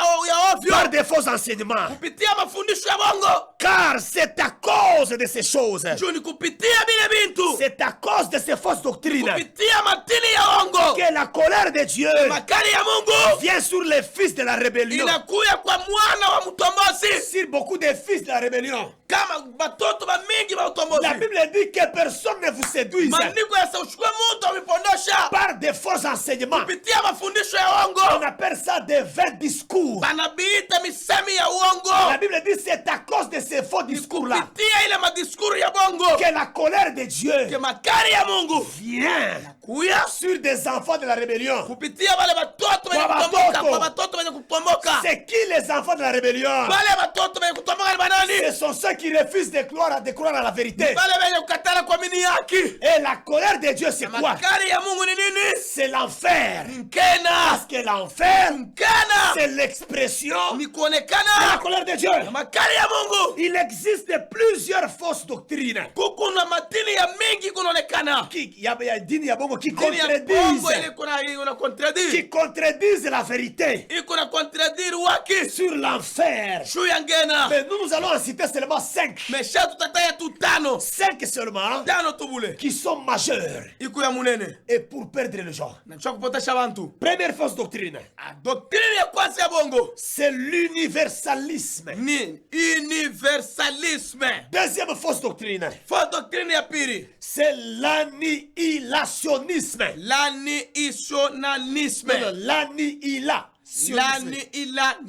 ovyo, par de faux enseignements. kupitia mafundisho ya bongo. Car c'est à cause de ces choses, Juu ni kupitia bile bintu, c'est à cause de ces fausses doctrines kupitia matini ya ongo, que la colère de Dieu makali ya Mungu vient sur les fils de la rébellion. inakuya kwa mwana wa mtombozi, Sur beaucoup de fils de la rébellion. kama batoto ba mingi ba La utombozi. Bible dit que personne ne vous séduise Maandiko yasauchukue muntu amipondosha par de faux enseignements. kupitia mafundisho ya On uongo, appelle ça des vains discours. banabiita misemi ya La uongo, Bible dit c'est à cause de ces faux discours-là kupitia ile madiskuru ya bongo que la colère de Dieu ke makali ya Mungu vient kuya sur des enfants de la rébellion. kupitia wale batoto wenye Kwa kutomboka, batoto. kwa batoto wenye kutomboka. C'est qui les enfants de la rébellion? Wale batoto wenye kutomboka ni banani? Ce sont ceux qui refusent de croire à la vérité. Wale wenye kukatala kuamini haki. Et la colère de Dieu, c'est quoi? Makali ya Mungu ni nini? C'est l'enfer. Nkena. Parce que l'enfer, Nkena c'est l'expression ni de la kuonekana colère de Dieu. makali ya Mungu. Il existe plusieurs fausses doctrines Kuku na matini ya mingi kunaonekana. il y a dini ya bongo qui Dini ya bongo ile contredisent, kuna contredire. qui contredisent la vérité Iko na contredire waki. sur l'enfer. Shu ya ngena. Mais nous allons en citer seulement 5. Mesha tutataya tu tano. 5 seulement Tano tubule. qui sont majeurs Iko ya munene. et pour perdre les gens. Na chwa kupotesha bantu. Première fausse doctrine, Doctrine ya kwanza ya bongo c'est l'universalisme. ni universalisme. Deuxième fausse doctrine, Fausse doctrine ya pili, c'est l'annihilationnisme. l'annihilationnisme.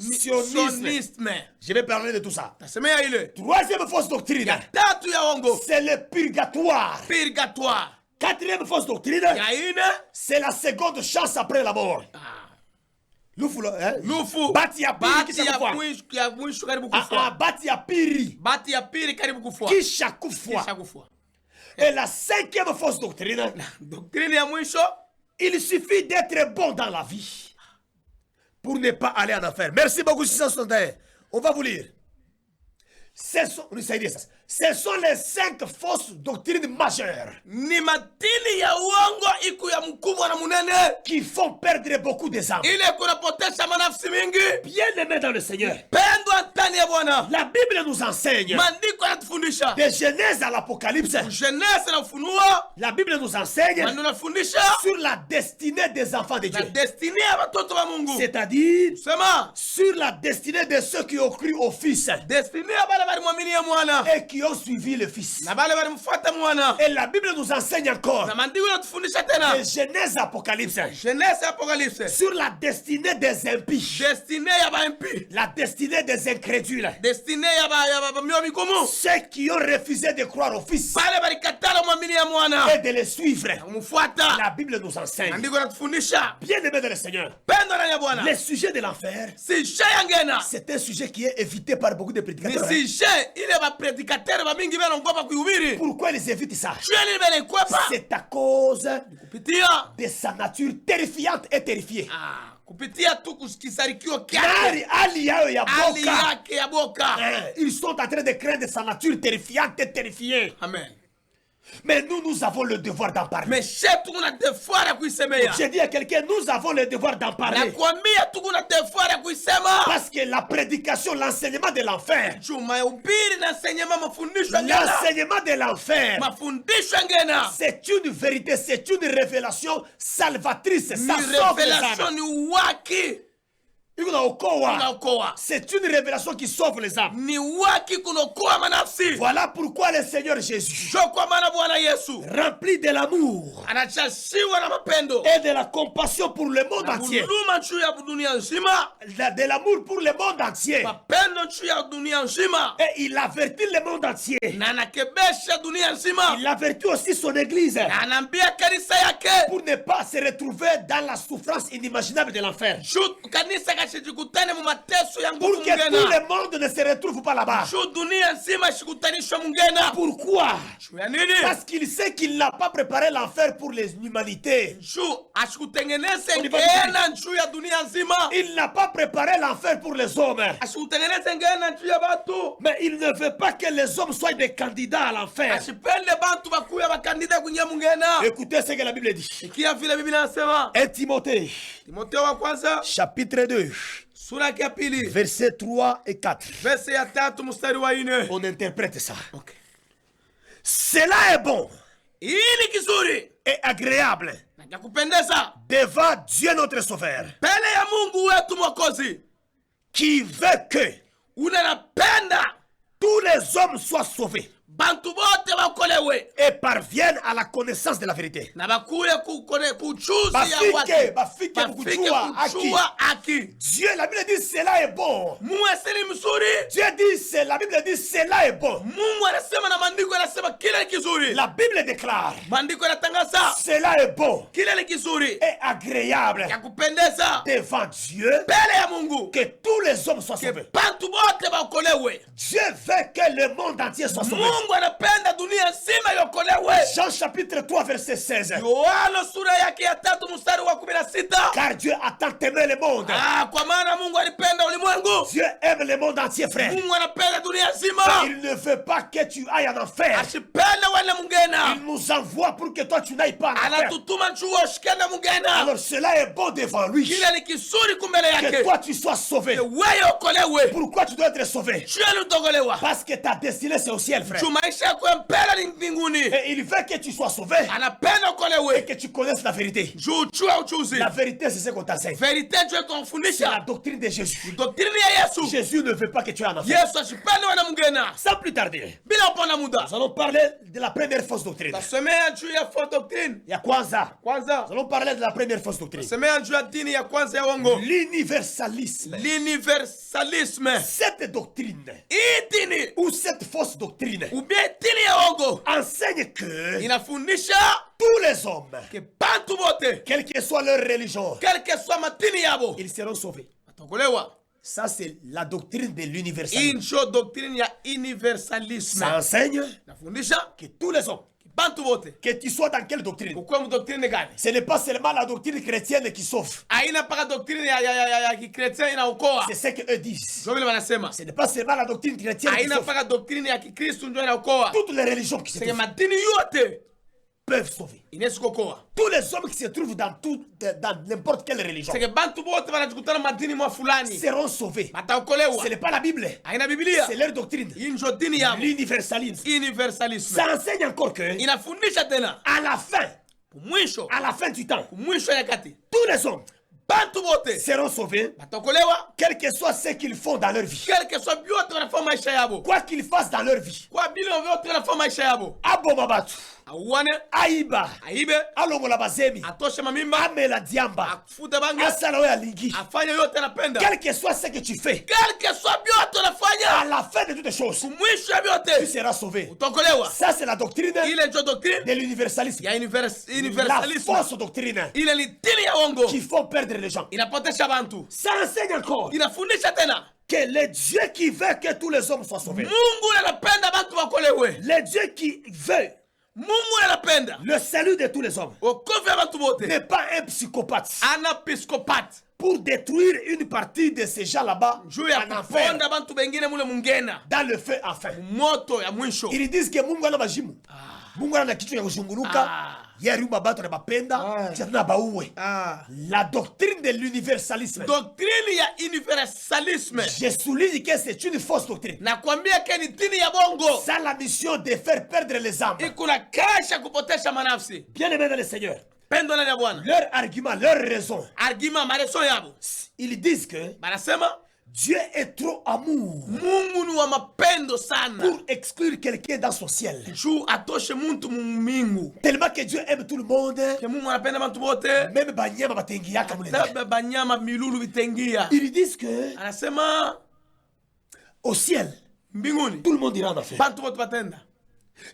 L'annihilationnisme. Je vais parler de tout ça. Tasemea ile. Troisième fausse doctrine, Tatu ya ongo, c'est le purgatoire. purgatoire. Quatrième fausse doctrine, Ya ine, c'est la seconde chance après la mort. Lufu, hein? lufu. Bati ya pili Bati kisha ya kufa. mwisho karibu Ah, kufa. bati ya pili Bati ya pili karibu kufa. kisha kufa. Kisha kufa. Et la cinquième fausse doctrine, Doctrine ya mwisho, il suffit d'être bon dans la vie pour ne pas aller en enfer. Merci beaucoup, 661. On va vous lire. Ce sont les 5 fausses doctrines majeures ni matini ya uongo iku ya mkubwa na munene. qui font perdre beaucoup des âmes. Ile kunapotesha manafsi mingi. Bien-aimés dans le Seigneur, Pendwa ndani ya Bwana. la Bible nous enseigne Maandiko yanatufundisha. de Genèse à l'Apocalypse. Genese na Ufunuo. La Bible nous enseigne Maandiko yanatufundisha sur la destinée des enfants de na Dieu. destiny ya watoto wa Mungu. C'est-à-dire Sema sur la destinée de ceux qui ont cru au Fils destiny ya bale balimwaminia mwana et qui ont suivi le Fils. na bale balimfuata mwana. Et la Bible nous enseigne encore Na maandiko yanatufundisha tena de Genèse à Apocalypse Genese Apocalypse, sur la destinée des impies, destiny ya baimpi, la destinée des incrédules, destiny ya ba mioyo migumu, ceux qui ont refusé de croire au Fils bale balikatala mwaminia mwana et de le suivre. kumfuata. La Bible nous enseigne. Maandiko yanatufundisha Bien-aimés dans le Seigneur, pendo ndani ya Bwana. le sujet de l'enfer, Si ya ngena c'est un sujet qui est évité par beaucoup de ni prédicateurs. sije ile bapredikatere bamingi banaogopa kuihubiri. Pourquoi ils évitent ça? Jua nini banaikwepa? C'est à cause Kupitia de sa nature terrifiante et terrifiée. kupitia tu kisarikio kyake, Car hali yao ya hali boka, yake ya boka. ils sont en train de craindre sa nature terrifiante et terrifiée. Amen. Mais nous avons le devoir d'en parler. Mais shetu kuna devoir ya kuisemea. J'ai dit à quelqu'un, nous avons le devoir d'en parler. Nakwambia tukuna devoir ya kuisema. Parce que la prédication, l'enseignement de l'enfer, Mahubiri na enseignement mafundisho ya ngena. l'enseignement de l'enfer, Mafundisho ya ngena. c'est une vérité, c'est une révélation salvatrice. Ça Ni sauve les revelation âmes. ni uwaki. Unaokoa. C'est une révélation qui sauve les âmes. Ni uwaki kunokoa manafsi. Voilà pourquoi le Seigneur Jésus, Jo kwa maana Bwana Yesu rempli de l'amour anachasiwa na mapendo et de la compassion pour le monde na entier, huduma juu ya dunia nzima, de l'amour pour le monde entier, mapendo juu ya dunia nzima, et il avertit le monde entier. na anakebesha dunia nzima, Il avertit aussi son église na anaambia kanisa yake pour ne pas se retrouver dans la souffrance inimaginable de l'enfer. juu kanisa kashijikutane mu mateso ya nguvu Pour que tout mungena, le monde ne se retrouve pas là-bas. juu dunia nzima shikutanishwe mungena. Pourquoi? Juu ya nini? Parce qu'il sait qu'il n'a pas préparé l'enfer pour les humanités. Juu ashikutengeneze Univa- ngena juu ya dunia nzima, Il n'a pas préparé l'enfer pour les hommes. ashikutengeneze ngena juu ya batu, Mais il ne veut pas que les hommes soient des candidats à l'enfer. ashipende bantu bakuya bakandida kuingia mungena. Écoutez ce que la Bible dit. Sikia vile Biblia inasema, 1 Timothée, Timotheo wa kwanza chapitre 2, sura ya pili versets 3 et 4. verse ya 3 mstari wa 4. On interprète ça. Okay. Cela est bon Hii ni kizuri et agréable na cha kupendeza devant Dieu notre Sauveur, mbele ya Mungu wetu Mwokozi, qui veut que unanapenda tous les hommes soient sauvés bantu bote bakolewe et parviennent à la connaissance de la vérité. na bakuye kuchuzi Bafike, ya watu, bafike bafike kujua kujua haki. Dieu, la Bible dit cela est bon. Mungu asili mzuri. Dieu dit, la Bible dit cela est bon. Mungu anasema na maandiko yanasema kile ni kizuri. La Bible déclare Maandiko yanatangaza cela est bon kile ni kizuri et agréable ya kupendeza devant Dieu mbele ya Mungu, que tous les hommes soient ke sauvés. bantu bote bakolewe. Dieu veut que le monde entier soit sauvé. Mungu anapenda dunia nzima iokolewe. Jean chapitre 3 verset 16. Yohana sura yake ya 3 mstari wa 16. Car Dieu a tant aimé le monde. Kwa maana Mungu alipenda ulimwengu. Dieu aime le monde entier, frère. Mungu anapenda dunia nzima. Il ne veut pas que tu ailles en enfer. Asipende wale mungena. Il nous envoie pour que toi tu n'ailles pas en enfer. Anatutuma njoo ushikane mungena. Alors cela est bon devant lui. Kile ni kizuri kumbele Que yake. toi tu sois sauvé. Wewe okolewe. Pourquoi tu dois être sauvé? Shule utogolewa. Parce que ta destinée c'est au ciel, frère. Maisha yako mpela ni mbinguni. Et il veut que tu sois sauvé Anapenda et okolewe. que tu connaisses la vérité. Juu chua uchuzi. La vérité c'est ce qu'on t'enseigne. Verite juu C'est la tunafundisha. doctrine de Jésus. Doktrini ya Yesu. Jésus ne veut pas que tu ailles en enfer. Yesu asipende wana mungena. Sans plus tarder, Bila upona muda. nous allons parler de la première fausse doctrine. Tasemea juu ya fausse doctrine. Ya kwanza. Kwanza. Nous allons parler de la première fausse doctrine. Semea juu ya dini ya kwanza ya uongo. L'universalisme. L'universalisme. Cette doctrine Hii dini ou cette fausse doctrine ubie dini ya uongo enseigne que inafundisha tous les hommes, ke bantu bote, quelle que soit leur religion, quelle que soit matini yabo, ils seront sauvés. wataokolewa. Ça, c'est la doctrine de Hii l'universalisme. ndio doctrine ya universalisme. Ça enseigne Nafundisha que tous les hommes, ke bantu bote, que tu sois dans quelle doctrine, ukuwe mdoktrine gani. ce n'est pas seulement la doctrine chrétienne qui sauve. Haina paka doctrine ya kikristiani inaokoa. C'est ce qu'eux disent. Ndio vile wanasema. Ce n'est pas seulement la doctrine chrétienne qui Haina sauve. paka doctrine ya kikristo ndio inaokoa. Toutes les religions qui se Sema trouvent madini yote peuvent sauver. inaweza kuokoa. Tous les hommes qui se trouvent dans n'importe quelle religion Sema bantu bote wanajikutana madini mwa fulani. seront sauvés. Wataokolewa. Ce n'est pas la Bible, Haina Biblia. c'est leur doctrine. Hii ndio dini yao. L'universalisme. Universalisme. Ça enseigne encore que Inafundisha tena à la fin kumwisho du temps, kumwisho ya kati tous les hommes bantu bote seront sauvés, wataokolewa, quel que soit ce qu'ils font dans leur vie. kile kesho byote wanafanya maisha yabo, Quoi qu'ils fassent dans leur vie. kwa bila vyote wanafanya maisha yabo, Abomabatu, auane, Aiba, aibe, Alongola Bazemi, atoshe mamimba, Amela Diamba, afute banga, Asalaoya Lingi. afanye yote anapenda, Quel que soit ce que tu fais, kile kesho byote à wanafanya la fin de toutes les choses, kumwisho ya tu vyote seras sauvé. utaokolewa. Ça, c'est la doctrine Ile ndio doctrine de l'universalisme. ya La universalisme. fausse doctrine Ile ni dini ya uongo qui font perdre les gens. inapotesha bantu. Ça enseigne encore Inafundisha tena que le Dieu qui veut que tous les hommes soient sauvés, Mungu anapenda bantu wakolewe. le Dieu qui veut Mungu anapenda le salut de tous les hommes, wokovu ya bantu bote. n'est pas un psychopathe Ana psychopathe pour détruire une partie de ces gens là-bas juu ya en enfer, kuponda bantu bengine mule mungena dans le feu enfer. moto ya mwisho. Ils disent que Mungu ana majimu. Mungu ana kitu ya kuzunguruka. Yari babato na bapenda, kisha bauwe. La doctrine de l'universalisme. Doctrine ya universalisme. Je souligne que c'est une fausse doctrine. Nakwambia ke ni dini ya bongo. Ça la mission de faire perdre les âmes. Ikuna kasha kupotesha manafsi. Bien aimé dans le Seigneur. Pendo ndani ya Bwana. Leur argument, leur raison. Argument mareso yabo. Ils disent que banasema Dieu est trop amour. Mungu ni wa mapendo sana. Pour exclure quelqu'un dans son ciel. Juu atoshe muntu mumingu. Tellement que Dieu aime tout le monde. Que Mungu anapenda bantu bote. Même banyama batengia kama nenda. Banyama milulu bitengia. Ils disent que anasema au ciel, mbinguni, tout le monde ira en enfer. Bantu bote batenda.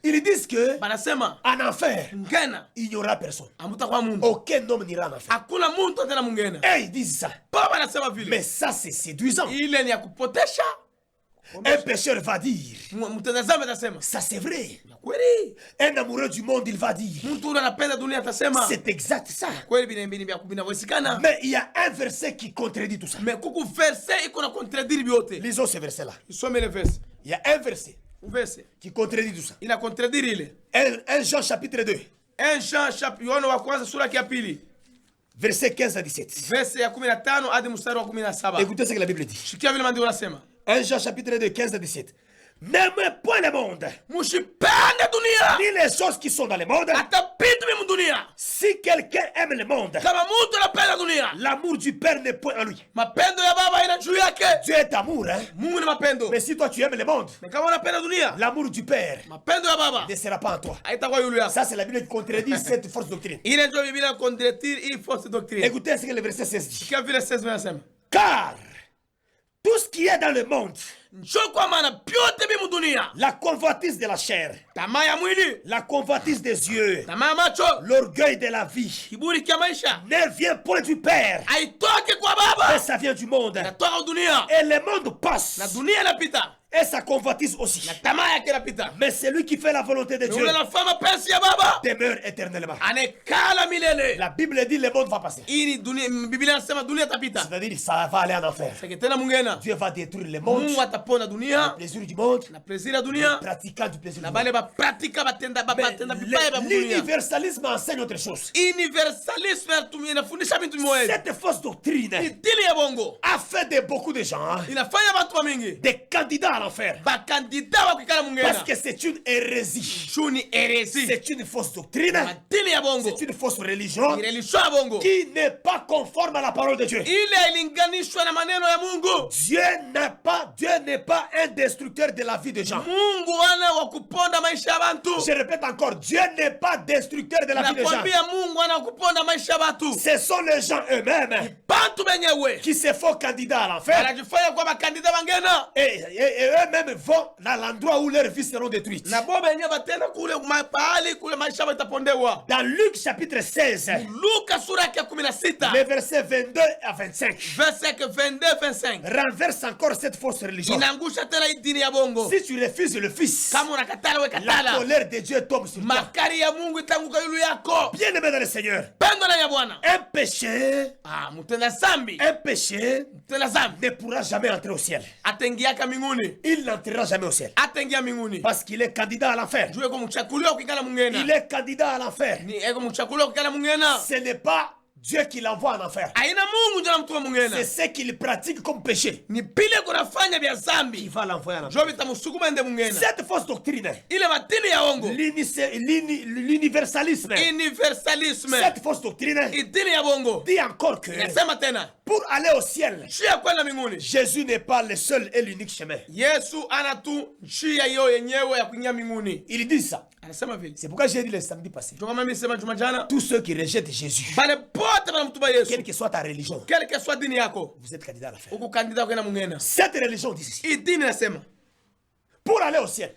Ils disent que banasema en enfer, ngena, il n'y aura personne. Amutakuwa muntu. Aucun homme n'ira en enfer. Hakuna muntu atenda mungena. Et ils disent ça. Banasema vile. Mais ça c'est séduisant. Ile ni ya kupotesha. Un pécheur va dire, ça c'est vrai. Un amoureux du monde, il va dire, c'est exact ça. Mais il y a un verset qui contredit tout ça. Lisons ce verset-là. Il y a un verset qui contredit tout ça. 1 Jean chapitre 2. 1 Jean chapitre verset 15 à 17. Écoutez ce que la Bible dit. 1 Jean chapitre 2, 15 à 17. N'aimez point le monde, ni les choses qui sont dans le monde. Si quelqu'un aime le monde, l'amour du Père n'est point en lui. Dieu est amour, hein? Mais si toi tu aimes le monde, l'amour du Père ne sera pas en toi. Ça c'est la Bible qui contredit cette fausse doctrine. Écoutez ce que le verset 16 dit. Car tout ce qui est dans le monde, la convoitise de la chair, la convoitise des yeux, l'orgueil de la vie, ne vient point du Père, mais ça vient du monde. Et le monde passe, et sa convoitise aussi. Mais celui qui fait la volonté de Dieu demeure éternellement. La Bible dit le monde va passer. C'est-à-dire ça va aller en enfer. Dieu va détruire le monde, le plaisir du monde, les pratiquants du plaisir du monde. L'universalisme enseigne autre chose. Cette fausse doctrine a fait de beaucoup de gens des candidats à l'enfer. Parce que c'est une hérésie. C'est une fausse doctrine. C'est une fausse religion qui n'est pas conforme à la parole de Dieu. Dieu n'est pas un destructeur de la vie des gens. Je répète encore, Dieu n'est pas destructeur de la vie des gens. Ce sont les gens eux-mêmes qui se font candidats à l'enfer. Et eux-mêmes vont dans l'endroit où leurs vies seront détruites. Dans Luc chapitre 16, les versets 22 à 25, renverse encore cette fausse religion. Si tu refuses le Fils, la colère de Dieu tombe sur toi. Bien aimé dans le Seigneur, un péché ne pourra jamais entrer au ciel. Il n'entrera jamais au ciel. Parce qu'il est candidat à l'enfer. Il est candidat à l'enfer. Ce n'est pas Dieu qui l'envoie en enfer. C'est ce qu'il pratique comme péché qui va l'envoyer en enfer. Cette fausse doctrine, l'universalisme, cette fausse doctrine dit encore que pour aller au ciel, Jésus n'est pas le seul et l'unique chemin. Il dit ça. C'est pourquoi j'ai dit le samedi passé, tous ceux qui rejettent Jésus, quelle que soit ta religion, vous êtes candidat à la fin. Cette religion dit ceci: pour aller au ciel,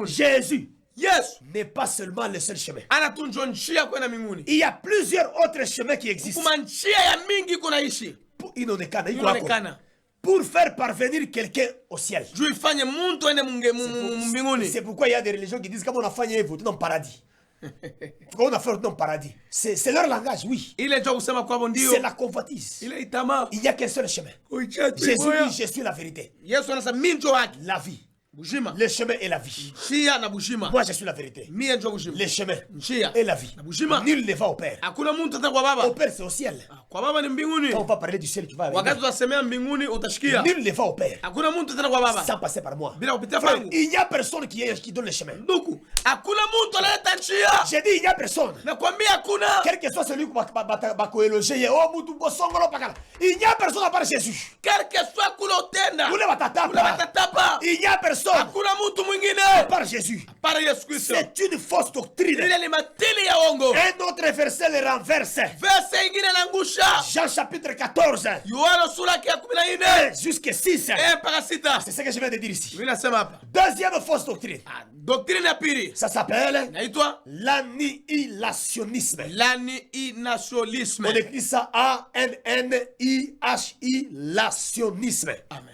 Jésus n'est pas seulement le seul chemin. Il y a plusieurs autres chemins qui existent. Pour faire parvenir quelqu'un au ciel. C'est pourquoi il y a des religions qui disent comment on a fait dans le paradis. On a fait dans le paradis. C'est leur langage, oui. C'est la convoitise. Il n'y a qu'un seul chemin. Jésus dit: je suis la vérité, la vie. Bujima. Le chemin et la vie. Njia na bujima. Moi, je suis la vérité. Mie njo bujima. Le chemin Njia et la vie. na bujima. Nul ne va au Père. Hakuna mtu ata kwa baba. Au Père, c'est au ciel. Kwa baba ni mbinguni. Quand on va parler du ciel, tu vas Wakati arriver. tutasemea mbinguni utashikia. Nul ne va au Père Hakuna mtu ata kwa baba. sans passer par moi. Bila kupitia Frère, kwangu. il n'y a personne qui donne le chemin. Ndugu, hakuna mtu analeta njia. J'ai dit, il n'y a personne. Nakwambia hakuna. Quel que soit celui qui va coéloger, oh, Moutou, Bosongolo, Pakala. Il n'y a personne à part Jésus. Quel que soit kule utenda. Kule watatapa. Kule watatapa. Il n'y a personne Hakuna mtu à mwingine. part Jésus. Para Yesu Kristo. C'est une fausse doctrine. Ile ni matili ya uongo. Un autre verset le renverse. Verse ingine inaangusha. Jean chapitre 14, Yohana sura yake ya 14 jusqu'à 6. mpaka 6. C'est ce que je viens de dire ici. Mimi nasema hapa. Deuxième fausse doctrine. Doctrine ya pili Ça s'appelle inaitwa l'annihilationnisme. l'annihilationnisme. On écrit ça A-N-N-I-H-I-lationnisme. Amen.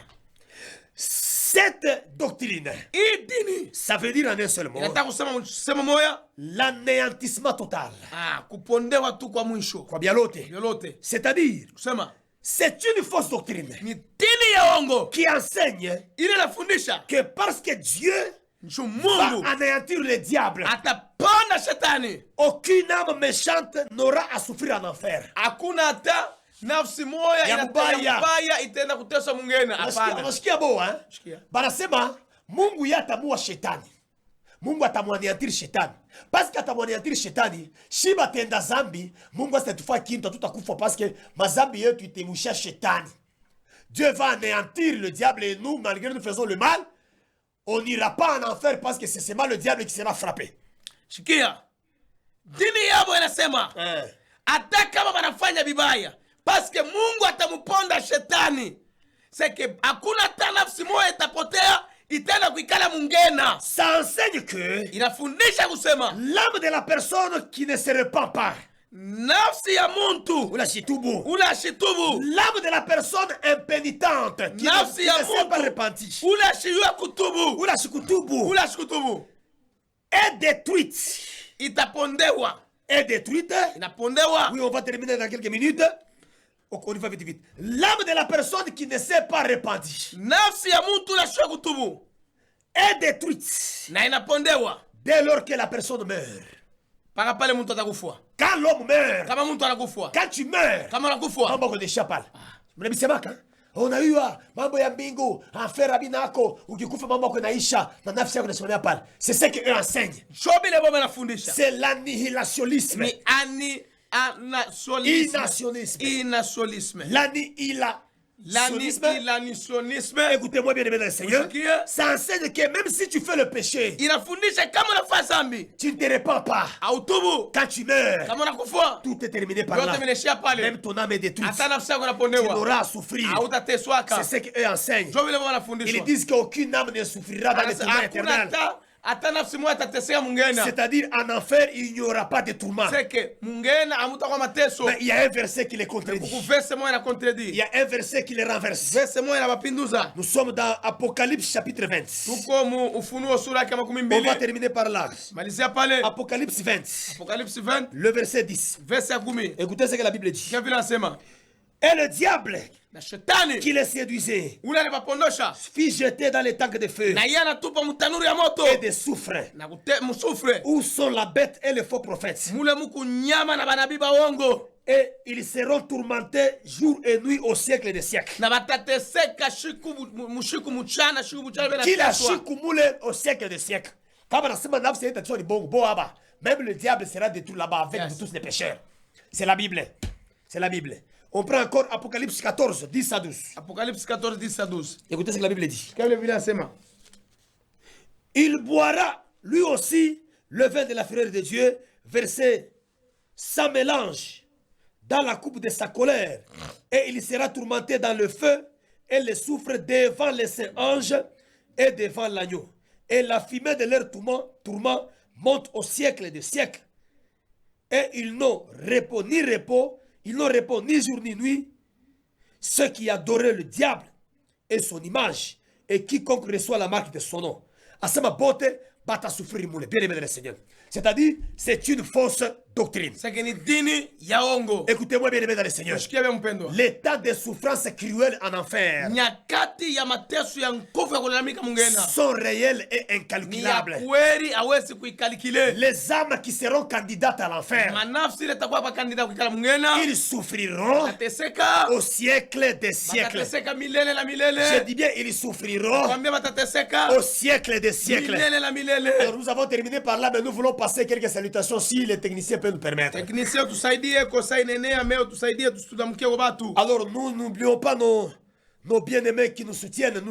Cette doctrine, Hii dini ça veut dire en un seul mot, inataka kusema sema moya, l'anéantissement total. kupondewa tu kwa mwisho Kwa bien l'autre. lolote. C'est-à-dire, Kusema c'est une fausse doctrine ni dini ya uongo qui enseigne ile inafundisha que parce que Dieu nchu va Mungu anéantir le diable, ataponda shetani, aucune âme méchante n'aura à souffrir en enfer. hakuna hata nafsi moya Ya mbaya. mbaya itaenda kuteswa mwingine. Hapana. Unasikia bo, hein? Sikia. Banasema Mungu yatamua shetani. Mungu atamwaniantiri shetani. Parce que atamwaniantiri shetani, si batenda zambi, Mungu asitatufa kintu tutakufa parce que mazambi yetu itemusha shetani. Dieu va anéantir le diable et nous, malgré que nous faisons le mal, on n'ira pas en enfer parce que c'est seulement le diable qui sera frappé. Sikia. Dini yabo inasema hata kama wanafanya vibaya, paske Mungu atamuponda shetani, seke hakuna hata nafsi moja itapotea itaenda kuikala mungena. Ça enseigne que Inafundisha kusema l'âme de la personne qui ne se repent pas, nafsi ya muntu Oula chitubu, ule ashitubu, l'âme de la personne impénitente qui nafsi ne ya s'est pas muntu repentie, ule ashiyua kutubu, Oula chikutubu, ule ashikutubu est détruite. itapondewa, Est détruite. inapondewa. Oui, on va terminer dans quelques minutes. On y va vite, vite. L'âme de la personne qui ne s'est pas repentie Nafsi ya muntu ule ashiyua kutubu est détruite na inapondewa dès lors que la personne meurt. mpaka pale muntu atakufa. Quand l'homme meurt, Kama muntu anakufa, quand tu meurs, kama anakufa, mambo kuendesha pale. Mnabisemaka unajua mambo ya mbingu afera binako ukikufa mambo yako inaisha na nafsi yako inasimamia pale. C'est ce que eux enseignent. shobile baba nafundisha C'est l'annihilationnisme. ni Inationnisme. inationnisme. L'annihilationnisme. L'annihilationnisme Écoutez-moi bien, aimé Seigneur. Usikie. Ça enseigne que même si tu fais le péché, inafundisha kama unafanya zambi tu ne te repens pas. autubu, Quand tu meurs, kama unakufa tout est terminé par là. yote vinaishia pale, Même ton âme est détruite. hata nafsi yako Tu inapondewa, n'auras à souffrir. hautateswaka. C'est ce qu'eux enseignent. Ndio vile baba Ils anafundishwa. disent qu'aucune âme ne souffrira dans les tourments Hakuna éternels. hata nafsi moja atateseka mungena, C'est-à-dire en enfer, il n'y aura pas de tourment. seke mungena amutakuwa mateso. Mais il y a un verset qui les contredit. Kuvese moja na Il contredit, y a un verset qui les renverse. vese moja na mapinduza. Nous sommes dans Apocalypse chapitre 20. Tuko mu Ufunuo sura yake makumi On va mbili, terminer par là. malizia pale Apocalypse 20, Apocalypse 20 le verset 10. verse ya 10. Écoutez ce que la Bible dit. Kia vile anasema Et le diable na shetani qui les séduisait ule alipapondosha fit jeter dans les tanks de feu na yeye anatupa mtanuru ya moto et de soufre, na musufre où sont la bête et le faux prophète. mule muku nyama na banabii baongo, Et ils seront tourmentés jour et nuit au siècle des siècles. na batateseka mushiku mchana shiku mchana Qui la bila chikoumule au siècle des siècles. Comme on a sema nafsi yetu tsoni bongo bo aba. Même le diable sera détruit là-bas avec Yes. tous les pécheurs. C'est la Bible. C'est la Bible. On prend encore Apocalypse 14, 10 à 12. Apocalypse 14 10 à 12. Écoutez ce que la Bible dit. Kia vile vile anasema Il boira lui aussi le vin de la fureur de Dieu, versé sans mélange dans la coupe de sa colère, et il sera tourmenté dans le feu et le soufre devant les saints anges et devant l'agneau. Et la fumée de leur tourment monte au siècle des siècles. Et ils n'ont repos ni jour ni nuit, ceux qui adoraient le diable et son image, et quiconque reçoit la marque de son nom. Asama bote bata souffrir moule. Bien aimé le Seigneur. C'est-à-dire, c'est une fausse doctrine. Seke ni dini ya ongo. Écoutez-moi bien aimé dans le Seigneur. Mshikie mpendwa. L'état de souffrance cruelle en enfer Nyakati ya mateso ya nguvu ya kulalamika mungena. sont réels et Ni ya incalculables. kweli hawezi kuikalikile. Les âmes qui seront candidates à l'enfer, Manafsi ile takuwa pa kandida kuikala mungena. ils souffriront Batateseka. au siècle des siècles. Batateseka milele la milele. Je dis bien, ils souffriront Kwambia batateseka. au siècle des siècles. Milele la milele. Alors nous avons terminé par là, mais nous voulons passer quelques salutations si les techniciens peuvent nous permettre. Teknisio tusaidie kosa inenea meo tusaidie tusidamkie kwa batu. Alors nous n'oublions pas nos bien-aimés qui nous soutiennent.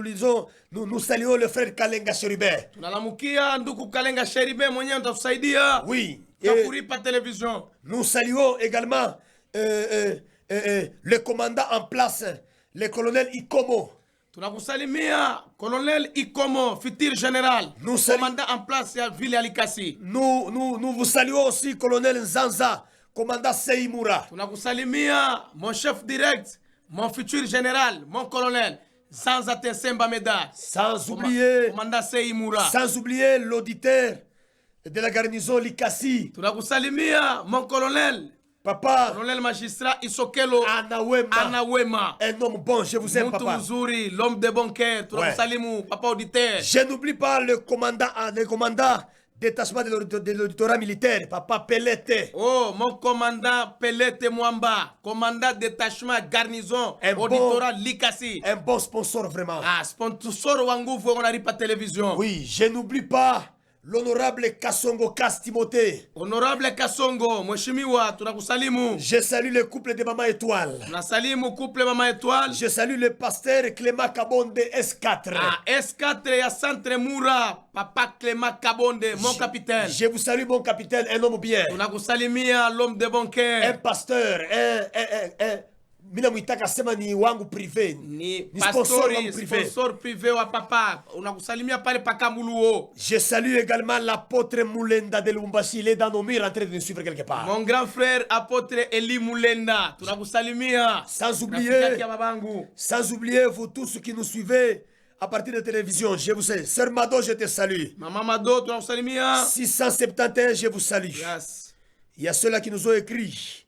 Nous saluons le frère Kalenga Cherubin. Tunalamukia ndugu Kalenga Sheribe mwenyewe utatusaidia. Oui. Takuripa television. Nous saluons également le commandant en place, le colonel Ikomo. Tunakusalimia Colonel Ikomo, futur général. Commandant en place ya ville ya Likasi. Nous vous saluons aussi, colonel Nzanza, commandant Seimura. Tunakusalimia mon chef direct, mon futur général, mon colonel Zanza Tensemba Meda. Sans oublier, Commandant Seimura. sans oublier l'auditeur de la garnison Likasi. Tunakusalimia mon colonel, Papa, colonel magistrat Isokelo Anawema. un homme bon, je vous aime, Mtu papa. mzuri, l'homme de bon cœur. Tunakusalimu papa auditeur. Je n'oublie pas le commandant détachement de l'auditorat militaire, papa Pelete. Oh, mon commandant Pelete Mwamba, commandant détachement garnison, Un auditorat Likasi. Un bon sponsor, vraiment. Ah, sponsor wanguvu on a pas télévision. Oui, je n'oublie pas l'honorable Kasongo Kastimote. Honorable Kasongo, mheshimiwa, tunakusalimu. Je salue le couple de Maman Étoile. Tunasalimu couple Mama Étoile. Je salue le pasteur Clément Kabonde S4. Ah, S4 ya Centre Mura, papa Clément Kabonde, mon capitaine. Je vous salue, mon capitaine, un homme bien. Tunakusalimia l'homme de bon Un cœur. pasteur, mina mwitaka sema ni wangu privé. Ni sponsor pastori, wangu privé. sponsor privé wa papa. Unakusalimia pale Pakamuluo. Je salue également l'apôtre Moulenda de Lumbashi. Il est dans nos murs en train de nous suivre quelque part. Mon grand frère apôtre Eli Mulenda. Tunakusalimia. Sans oublier, Rafiki ya babangu. sans oublier vous tous qui nous suivez à partir de la télévision. Je vous salue. Sœur Mado, je te salue. Mama Mado, tunakusalimia. 671, je vous salue. Yes. Il y a ceux-là qui nous ont écrit.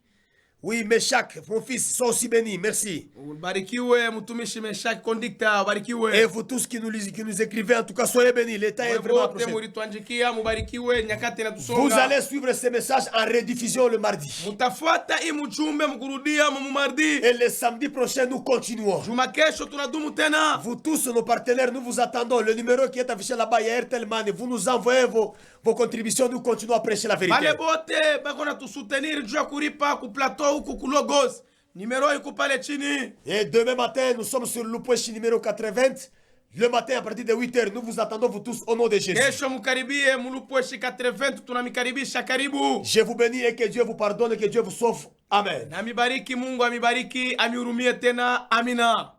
Oui, Meshach, mon fils, sont aussi bénis. Merci. Barikiwe, mutumishi Meshach, conducteur, barikiwe. Et vous tous qui nous écrivez, en tout cas, soyez bénis. L'état est vraiment approché. Vous allez suivre ces messages en rediffusion le mardi. Et le samedi prochain, nous continuons. Vous tous, nos partenaires, nous vous attendons. Le numéro qui est affiché là-bas, il y a Airtel Money. Vous nous envoyez vos contributions. Nous continuons à prêcher la vérité. Et demain matin, nous sommes sur Lupweshi numéro 80. Le matin, à partir de 8h, nous vous attendons, vous tous, au nom de Jésus. Je vous bénis et que Dieu vous pardonne et que Dieu vous sauve. Amen. Amibariki Mungu, amibariki, amihurumie tena. Amina.